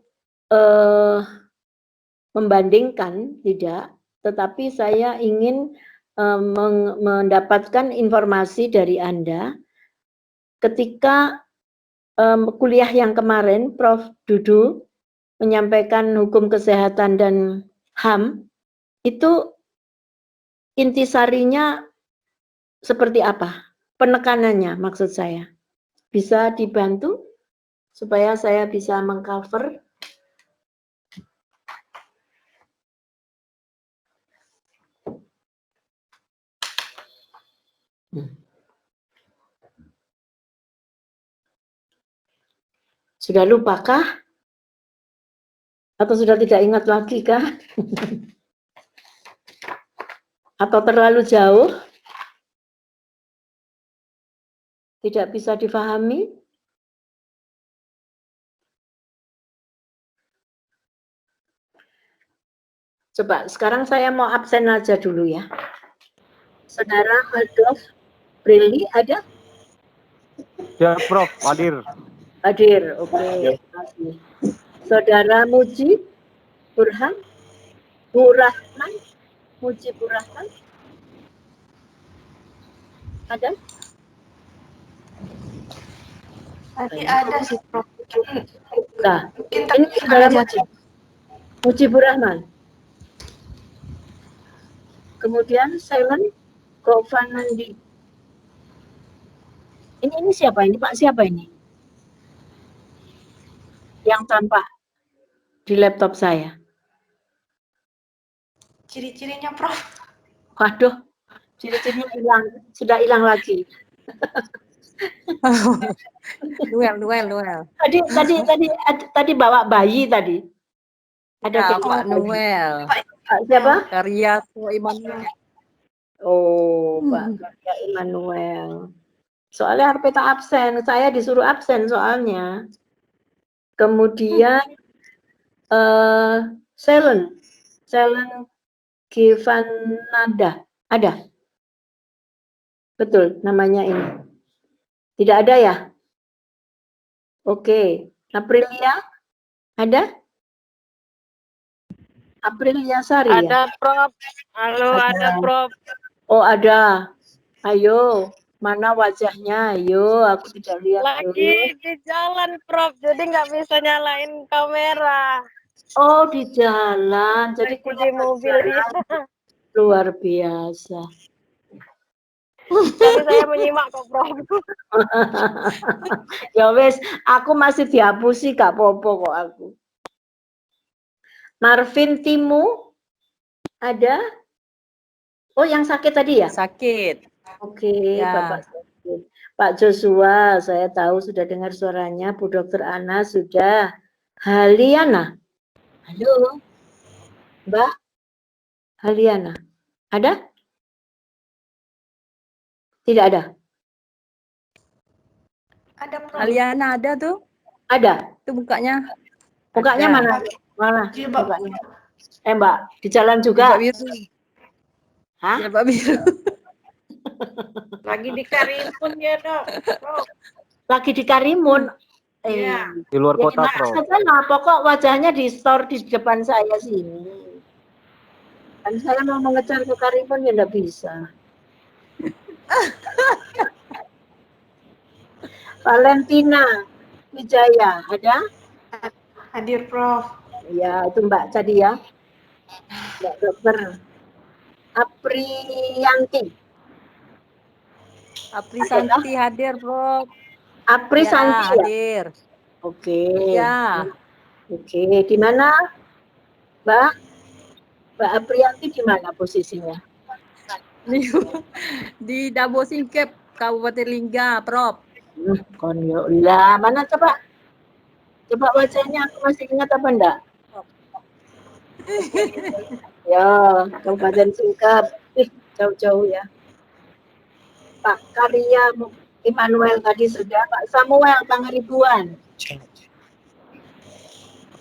membandingkan, tidak, tetapi saya ingin mendapatkan informasi dari Anda. Ketika kuliah yang kemarin, Prof. Dudu menyampaikan hukum kesehatan dan HAM, itu intisarinya seperti apa? Penekanannya maksud saya. Bisa dibantu supaya saya bisa mengcover? Sudah lupakah? Atau sudah tidak ingat lagi kah? Atau terlalu jauh? Tidak bisa difahami? Coba, sekarang saya mau absen aja dulu ya. Saudara Adolf Brili ada? Ya, Prof. Hadir. Hadir, oke. Terima kasih. Saudara Muji Burhan? Burahman? Muji Burahman? Ada? Tadi ada sih, Prof. Nah, Mungkin ini saudara terjadi. Muji Burahman. Kemudian Silent Govanandi. Ini siapa ini? Pak siapa ini? Yang tampak di laptop saya. Ciri-cirinya, Prof. Waduh, ciri-cirinya hilang, sudah hilang lagi. Noel. Tadi bawa bayi tadi. Ada Ya, bayi. Pak Noel. Pak siapa? Karyato Immanuel. Oh, Pak Karya Immanuel. Soalnya harus tak absen, saya disuruh absen soalnya. Kemudian Selen Givanada, ada? Betul, namanya ini. Tidak ada ya? Oke, Aprilia, ada? Aprilia Sari ya? Ada, Prof. Halo, ada Prof. Oh, ada. Ayo, mana wajahnya? Ayo, aku tidak lihat. Lagi di jalan, Prof. Jadi nggak bisa nyalain kamera. Oh, di jalan. Jadi Lagi di mobil. Luar biasa. Tapi saya menyimak kok, Prof. Ya wes, aku masih dihapusi gak popo kok aku. Marvin Timu ada? Oh, yang sakit tadi ya? Sakit. Oke, Ya. Bapak sakit. Pak Joshua, saya tahu sudah dengar suaranya. Bu Dokter Ana sudah. Haliana. Halo. Mbak Haliana. Ada? Tidak ada? Ada, Prof. Aliana ada tuh? Ada? Itu mukanya. Mukanya Ada. mana? Mana? Jilbab. Mukanya? Mbak, di jalan juga? Jilbab biru. Hah? Jilbab biru. Lagi di Karimun ya, Dok. Prof. Lagi di Karimun. Iya. Di luar Ya kota, gimana Prof. saja lah, pokok wajahnya di store di depan saya sini. Kan saya mau mengejar ke Karimun ya enggak bisa. Valentina Wijaya, ada? Hadir, Prof. Ya, itu Mbak tadi ya. Mbak Dokter Apriyanti. Aprisanti hadir, Prof. Apri Ya, Santi ya? hadir. Oke. Ya. Oke, di mana Mbak? Mbak Aprianti di mana posisinya? Di Dabo Singkep, Kabupaten Lingga, Prof. Konyola, mana coba? Coba wajahnya aku masih ingat apa enggak? Ya, Kabupaten Singkep. Jauh-jauh ya. Pak Karya Immanuel tadi sudah, Pak Samuel Pangaribuan.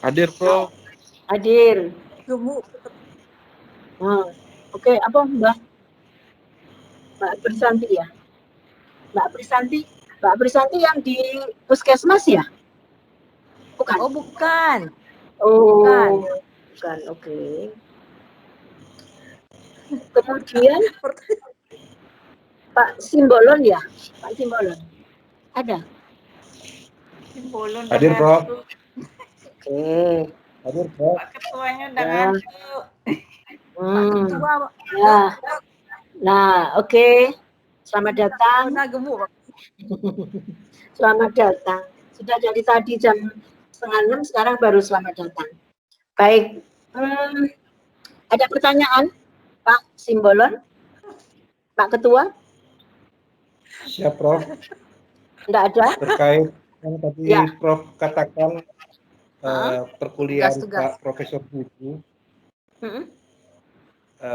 Hadir, Prof. Hadir. Gemuk. Oke, apa Mbak? Mbak Prisanti ya? Mbak Prisanti yang di puskesmas ya? Bukan. Oh, bukan. Oh, Bukan. bukan. Oke. Kemudian Pak Simbolon ya? Pak Simbolon. Ada? Simbolon Hadir, Prof. Oke. Hadir, Prof. Pak Ketuanya udah Ya. ngantuk. Pak Ketua, Ya. Nah, oke. Selamat datang. pernah gemuk, Pak. Selamat datang. Sudah dari tadi jam 5:30, sekarang baru selamat datang. Baik. Ada pertanyaan, Pak Simbolon? Pak Ketua? Siap, Prof. Tidak ada? Terkait yang tadi Ya. Prof katakan perkuliahan Tugas-tugas. Pak Profesor Buku, Hmm?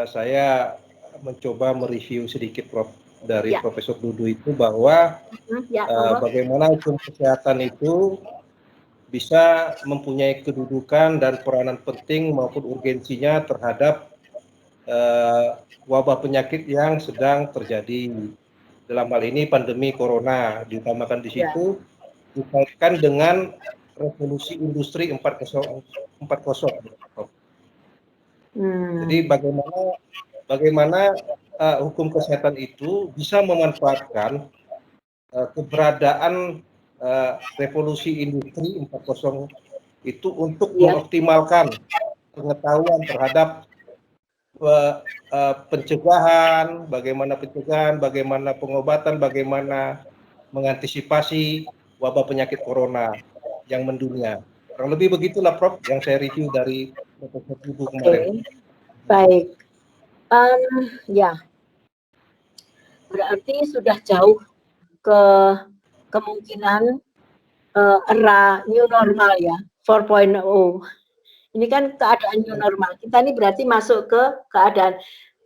saya mencoba mereview sedikit, Prof, dari Ya. Profesor Dudu itu bahwa Ya, monggo. bagaimana hukum kesehatan itu bisa mempunyai kedudukan dan peranan penting maupun urgensinya terhadap wabah penyakit yang sedang terjadi. Dalam hal ini pandemi corona, diutamakan di situ dikaitkan dengan revolusi industri 4.0. Jadi bagaimana hukum kesehatan itu bisa memanfaatkan keberadaan revolusi industri 4.0 itu untuk mengoptimalkan pengetahuan terhadap pencegahan, bagaimana pengobatan, bagaimana mengantisipasi wabah penyakit corona yang mendunia. Kurang lebih begitulah, Prof, yang saya review dari Profesor Bubu kemarin. Baik. Ya. Berarti sudah jauh ke kemungkinan era new normal ya, 4.0. Ini kan keadaan new normal. Kita ini berarti masuk ke keadaan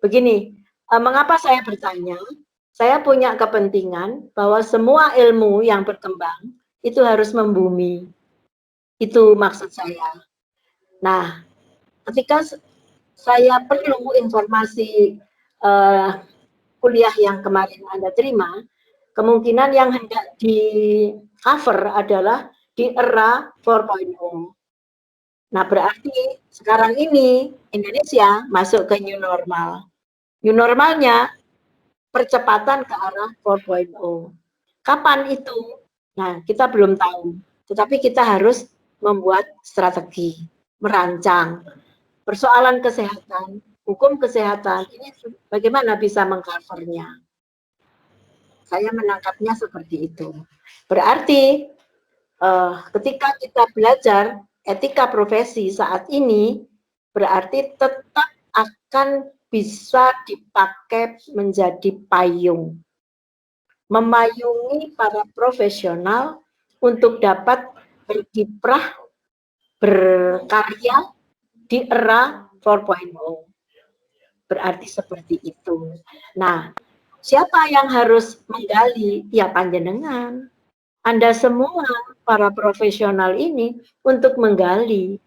begini. Mengapa saya bertanya? Saya punya kepentingan bahwa semua ilmu yang berkembang itu harus membumi. Itu maksud saya. Nah, ketika saya perlu informasi kuliah yang kemarin Anda terima, kemungkinan yang hendak di cover adalah di era 4.0. Nah, berarti sekarang ini Indonesia masuk ke new normal. New normalnya percepatan ke arah 4.0. Kapan itu? Nah, kita belum tahu. Tetapi kita harus membuat strategi, merancang. Persoalan kesehatan, hukum kesehatan, ini bagaimana bisa mengcovernya? Saya menangkapnya seperti itu. Berarti ketika kita belajar etika profesi saat ini, berarti tetap akan bisa dipakai menjadi payung. Memayungi para profesional untuk dapat berkiprah, berkarya di era 4.0. Berarti seperti itu. Nah, siapa yang harus menggali? Ya panjenengan. Anda semua para profesional ini untuk menggali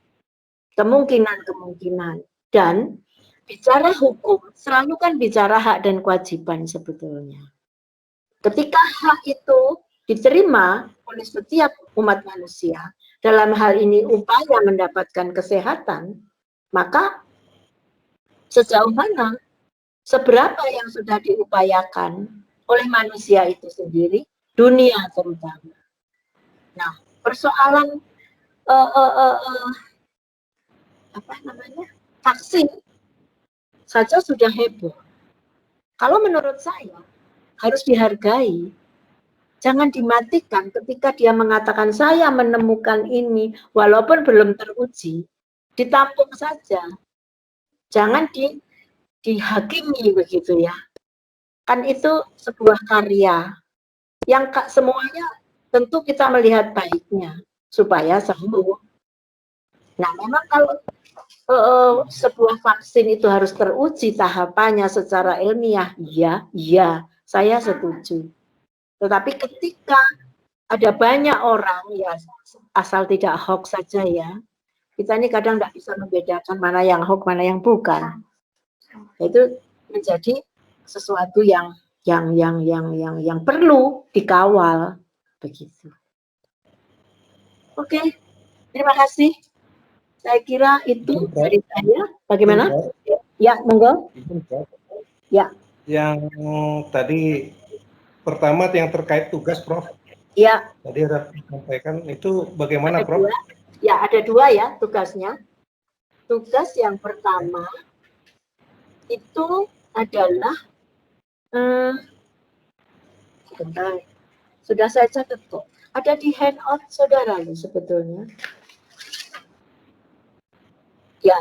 kemungkinan-kemungkinan. Dan bicara hukum, selalu kan bicara hak dan kewajiban sebetulnya. Ketika hak itu diterima oleh setiap umat manusia, dalam hal ini upaya mendapatkan kesehatan, maka sejauh mana, seberapa yang sudah diupayakan oleh manusia itu sendiri, dunia terutama. Nah, persoalan vaksin saja sudah heboh. Kalau menurut saya, harus dihargai. Jangan dimatikan ketika dia mengatakan saya menemukan ini, walaupun belum teruji, ditampung saja. Jangan dihakimi begitu ya. Kan itu sebuah karya yang semuanya tentu kita melihat baiknya supaya sembuh. Nah, memang kalau sebuah vaksin itu harus teruji tahapannya secara ilmiah, iya, saya setuju. Tetapi ketika ada banyak orang, ya asal tidak hoax saja ya, kita ini kadang tidak bisa membedakan mana yang hoax, mana yang bukan. Itu menjadi sesuatu yang perlu dikawal begitu. Oke, terima kasih. Saya kira itu dari saya. Bagaimana? Ya, monggo. Ya. Yang tadi pertama yang terkait tugas, Prof. Ya. Tadi ada sampaikan itu bagaimana, ada Prof? Dua. Ya, ada dua ya tugasnya. Tugas yang pertama itu adalah sebentar. Sudah saya catat kok. Ada di handout saudara loh sebetulnya. Ya,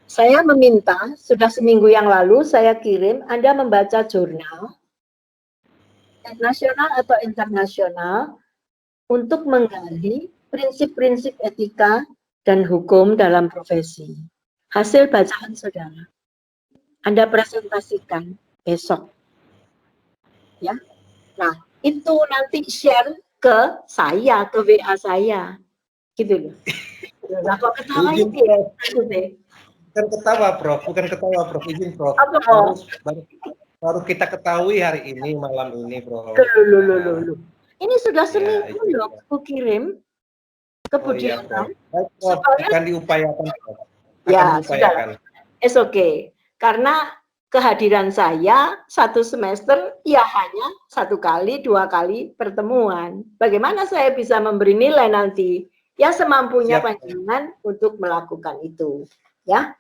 saya meminta, sudah seminggu yang lalu saya kirim Anda membaca jurnal nasional atau internasional untuk menggali prinsip-prinsip etika dan hukum dalam profesi. Hasil bacaan saudara. Anda presentasikan besok. Ya. Nah, itu nanti share ke saya, ke WA saya. Gitu loh. Nah, kok ketawa ini ya? Bukan ketawa, Prof. Bukan ketawa, Prof. Izin, Prof. Baru kita ketahui hari ini, malam ini, Prof. Loh. Ini sudah seminggu loh, aku kirim ke Budiana. Akan diupayakan, Prof. Ya, sudah. It's okay. Karena kehadiran saya satu semester ya hanya 1 kali, 2 kali pertemuan. Bagaimana saya bisa memberi nilai nanti? Ya semampunya panjenengan untuk melakukan itu. Ya.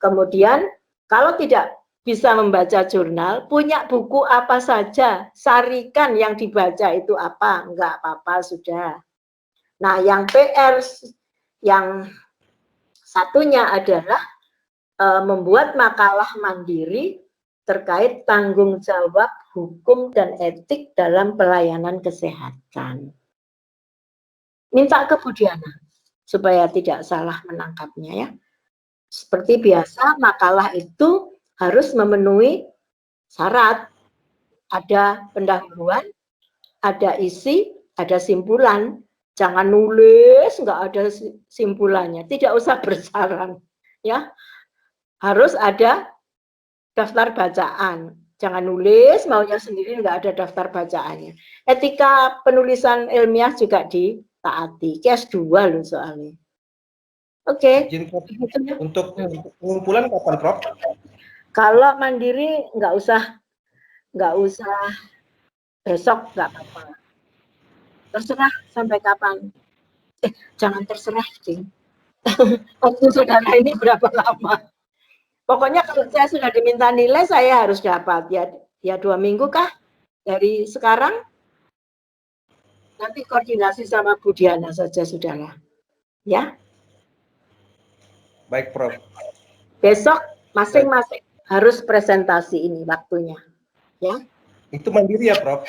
Kemudian kalau tidak bisa membaca jurnal, punya buku apa saja, sarikan yang dibaca itu apa, enggak apa-apa sudah. Nah, yang PR yang satunya adalah membuat makalah mandiri terkait tanggung jawab hukum dan etik dalam pelayanan kesehatan. Minta ke Budiana supaya tidak salah menangkapnya ya. Seperti biasa, makalah itu harus memenuhi syarat. Ada pendahuluan, ada isi, ada simpulan. Jangan nulis, nggak ada simpulannya. Tidak usah bersyarat. Ya, harus ada daftar bacaan. Jangan nulis, maunya sendiri nggak ada daftar bacaannya. Etika penulisan ilmiah juga ditaati. Kes 2 loh soalnya. Oke. Untuk pengumpulan kapan, Prof? Kalau mandiri nggak usah besok, nggak apa-apa. Terserah sampai kapan. Jangan terserah, Cing. Waktu saudara ini berapa lama? Pokoknya kalau saya sudah diminta nilai, saya harus dapat. Ya 2 minggu kah? Dari sekarang? Nanti koordinasi sama Budiana saja, saudara. Ya? Baik, Prof. Besok masing-masing harus presentasi ini waktunya. Ya? Itu mandiri ya, Prof?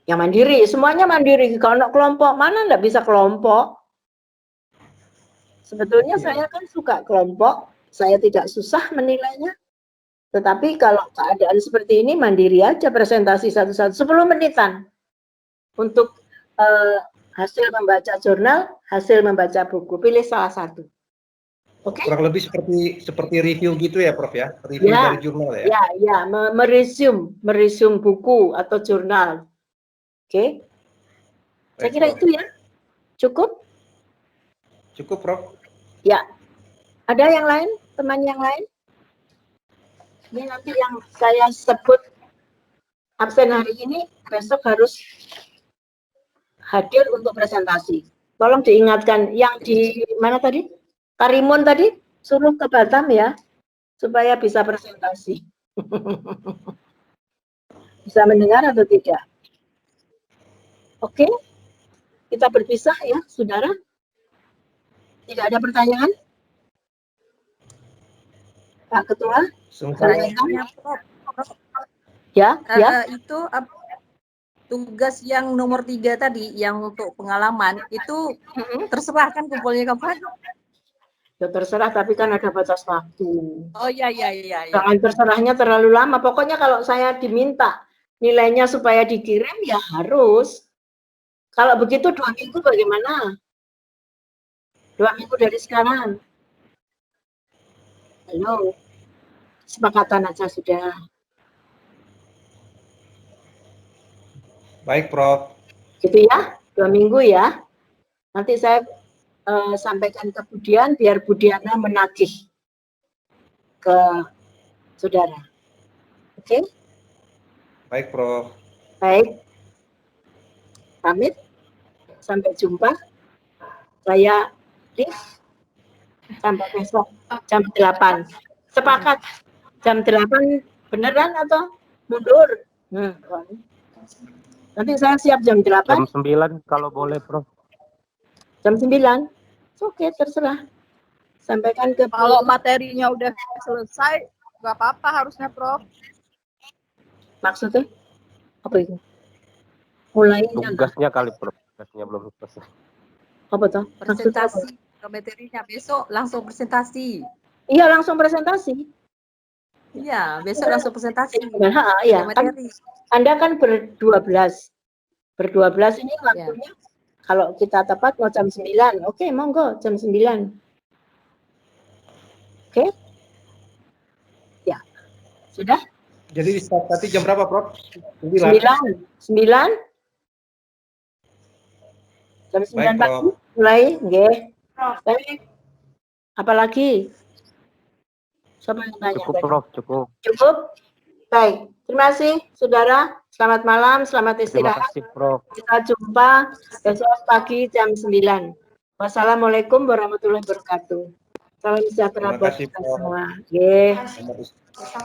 Ya mandiri, semuanya mandiri. Kalau kelompok, mana enggak bisa kelompok? Sebetulnya saya kan suka kelompok, saya tidak susah menilainya. Tetapi kalau keadaan seperti ini, mandiri aja presentasi satu-satu, 10 menitan. Untuk hasil membaca jurnal, hasil membaca buku, pilih salah satu. Oke? Kurang lebih seperti review gitu ya, Prof ya? Review ya, dari jurnal ya? Ya, meresume buku atau jurnal. Oke? Saya kira itu ya. Cukup? Cukup, Prof. Ya. Ada yang lain? Teman yang lain? Ini nanti yang saya sebut absen hari ini, besok harus hadir untuk presentasi. Tolong diingatkan, yang di mana tadi? Karimun tadi, suruh ke Batam ya, supaya bisa presentasi. Bisa mendengar atau tidak? Oke, kita berpisah ya, saudara. Tidak ada pertanyaan? Pak Ketua? Sementara Pertanyaannya, Prof. Ya, ya. Itu tugas yang nomor 3 tadi, yang untuk pengalaman, itu terserah kan kumpulnya kapan? Ya terserah, tapi kan ada batas waktu. Oh iya. Jangan terserahnya terlalu lama. Pokoknya kalau saya diminta nilainya supaya dikirim, ya harus. Kalau begitu 2 minggu bagaimana? 2 minggu dari sekarang. Halo. Kesepakatan aja sudah. baik, Prof. Gitu ya, 2 minggu ya. Nanti saya sampaikan ke Budian, biar Budiana menagih ke saudara. Oke? Baik, Prof. Baik. Pamit. Sampai jumpa. Saya Liv. Sampai besok jam 8. Sepakat jam 8 beneran atau mundur? Nanti saya siap jam 8. Jam 9 kalau boleh, Prof. Jam 9. Oke, terserah. Sampaikan ke Kalau materinya udah selesai, nggak apa-apa harusnya, Prof. maksudnya apa itu? Mulainya Tugasnya kali, Prof. Tugasnya belum selesai. apa tuh? Maksudnya apa? Presentasi ke materinya besok langsung presentasi. Iya, langsung presentasi. Iya, besok langsung presentasi. Iya, Ke kan materi. Anda kan ber-12. Ber-12 ini waktunya kalau kita tepat mau jam 9. Oke, monggo jam 9. Oke? Ya. Sudah? Jadi tadi jam berapa, Prof? 9. 9. Jam 9 Baik, pagi Prof. mulai, nggih. Baik. Apalagi? Siapa yang tanya? Cukup, tadi? Prof. Cukup. Cukup? Baik. Terima kasih, saudara. Selamat malam, selamat Terima istirahat. kasih, Prof. Kita jumpa besok pagi jam 9. Wassalamualaikum warahmatullahi wabarakatuh. Salam sejahtera Terima buat kasih, kita Prof. semua. Nggih. Selamat istirahat.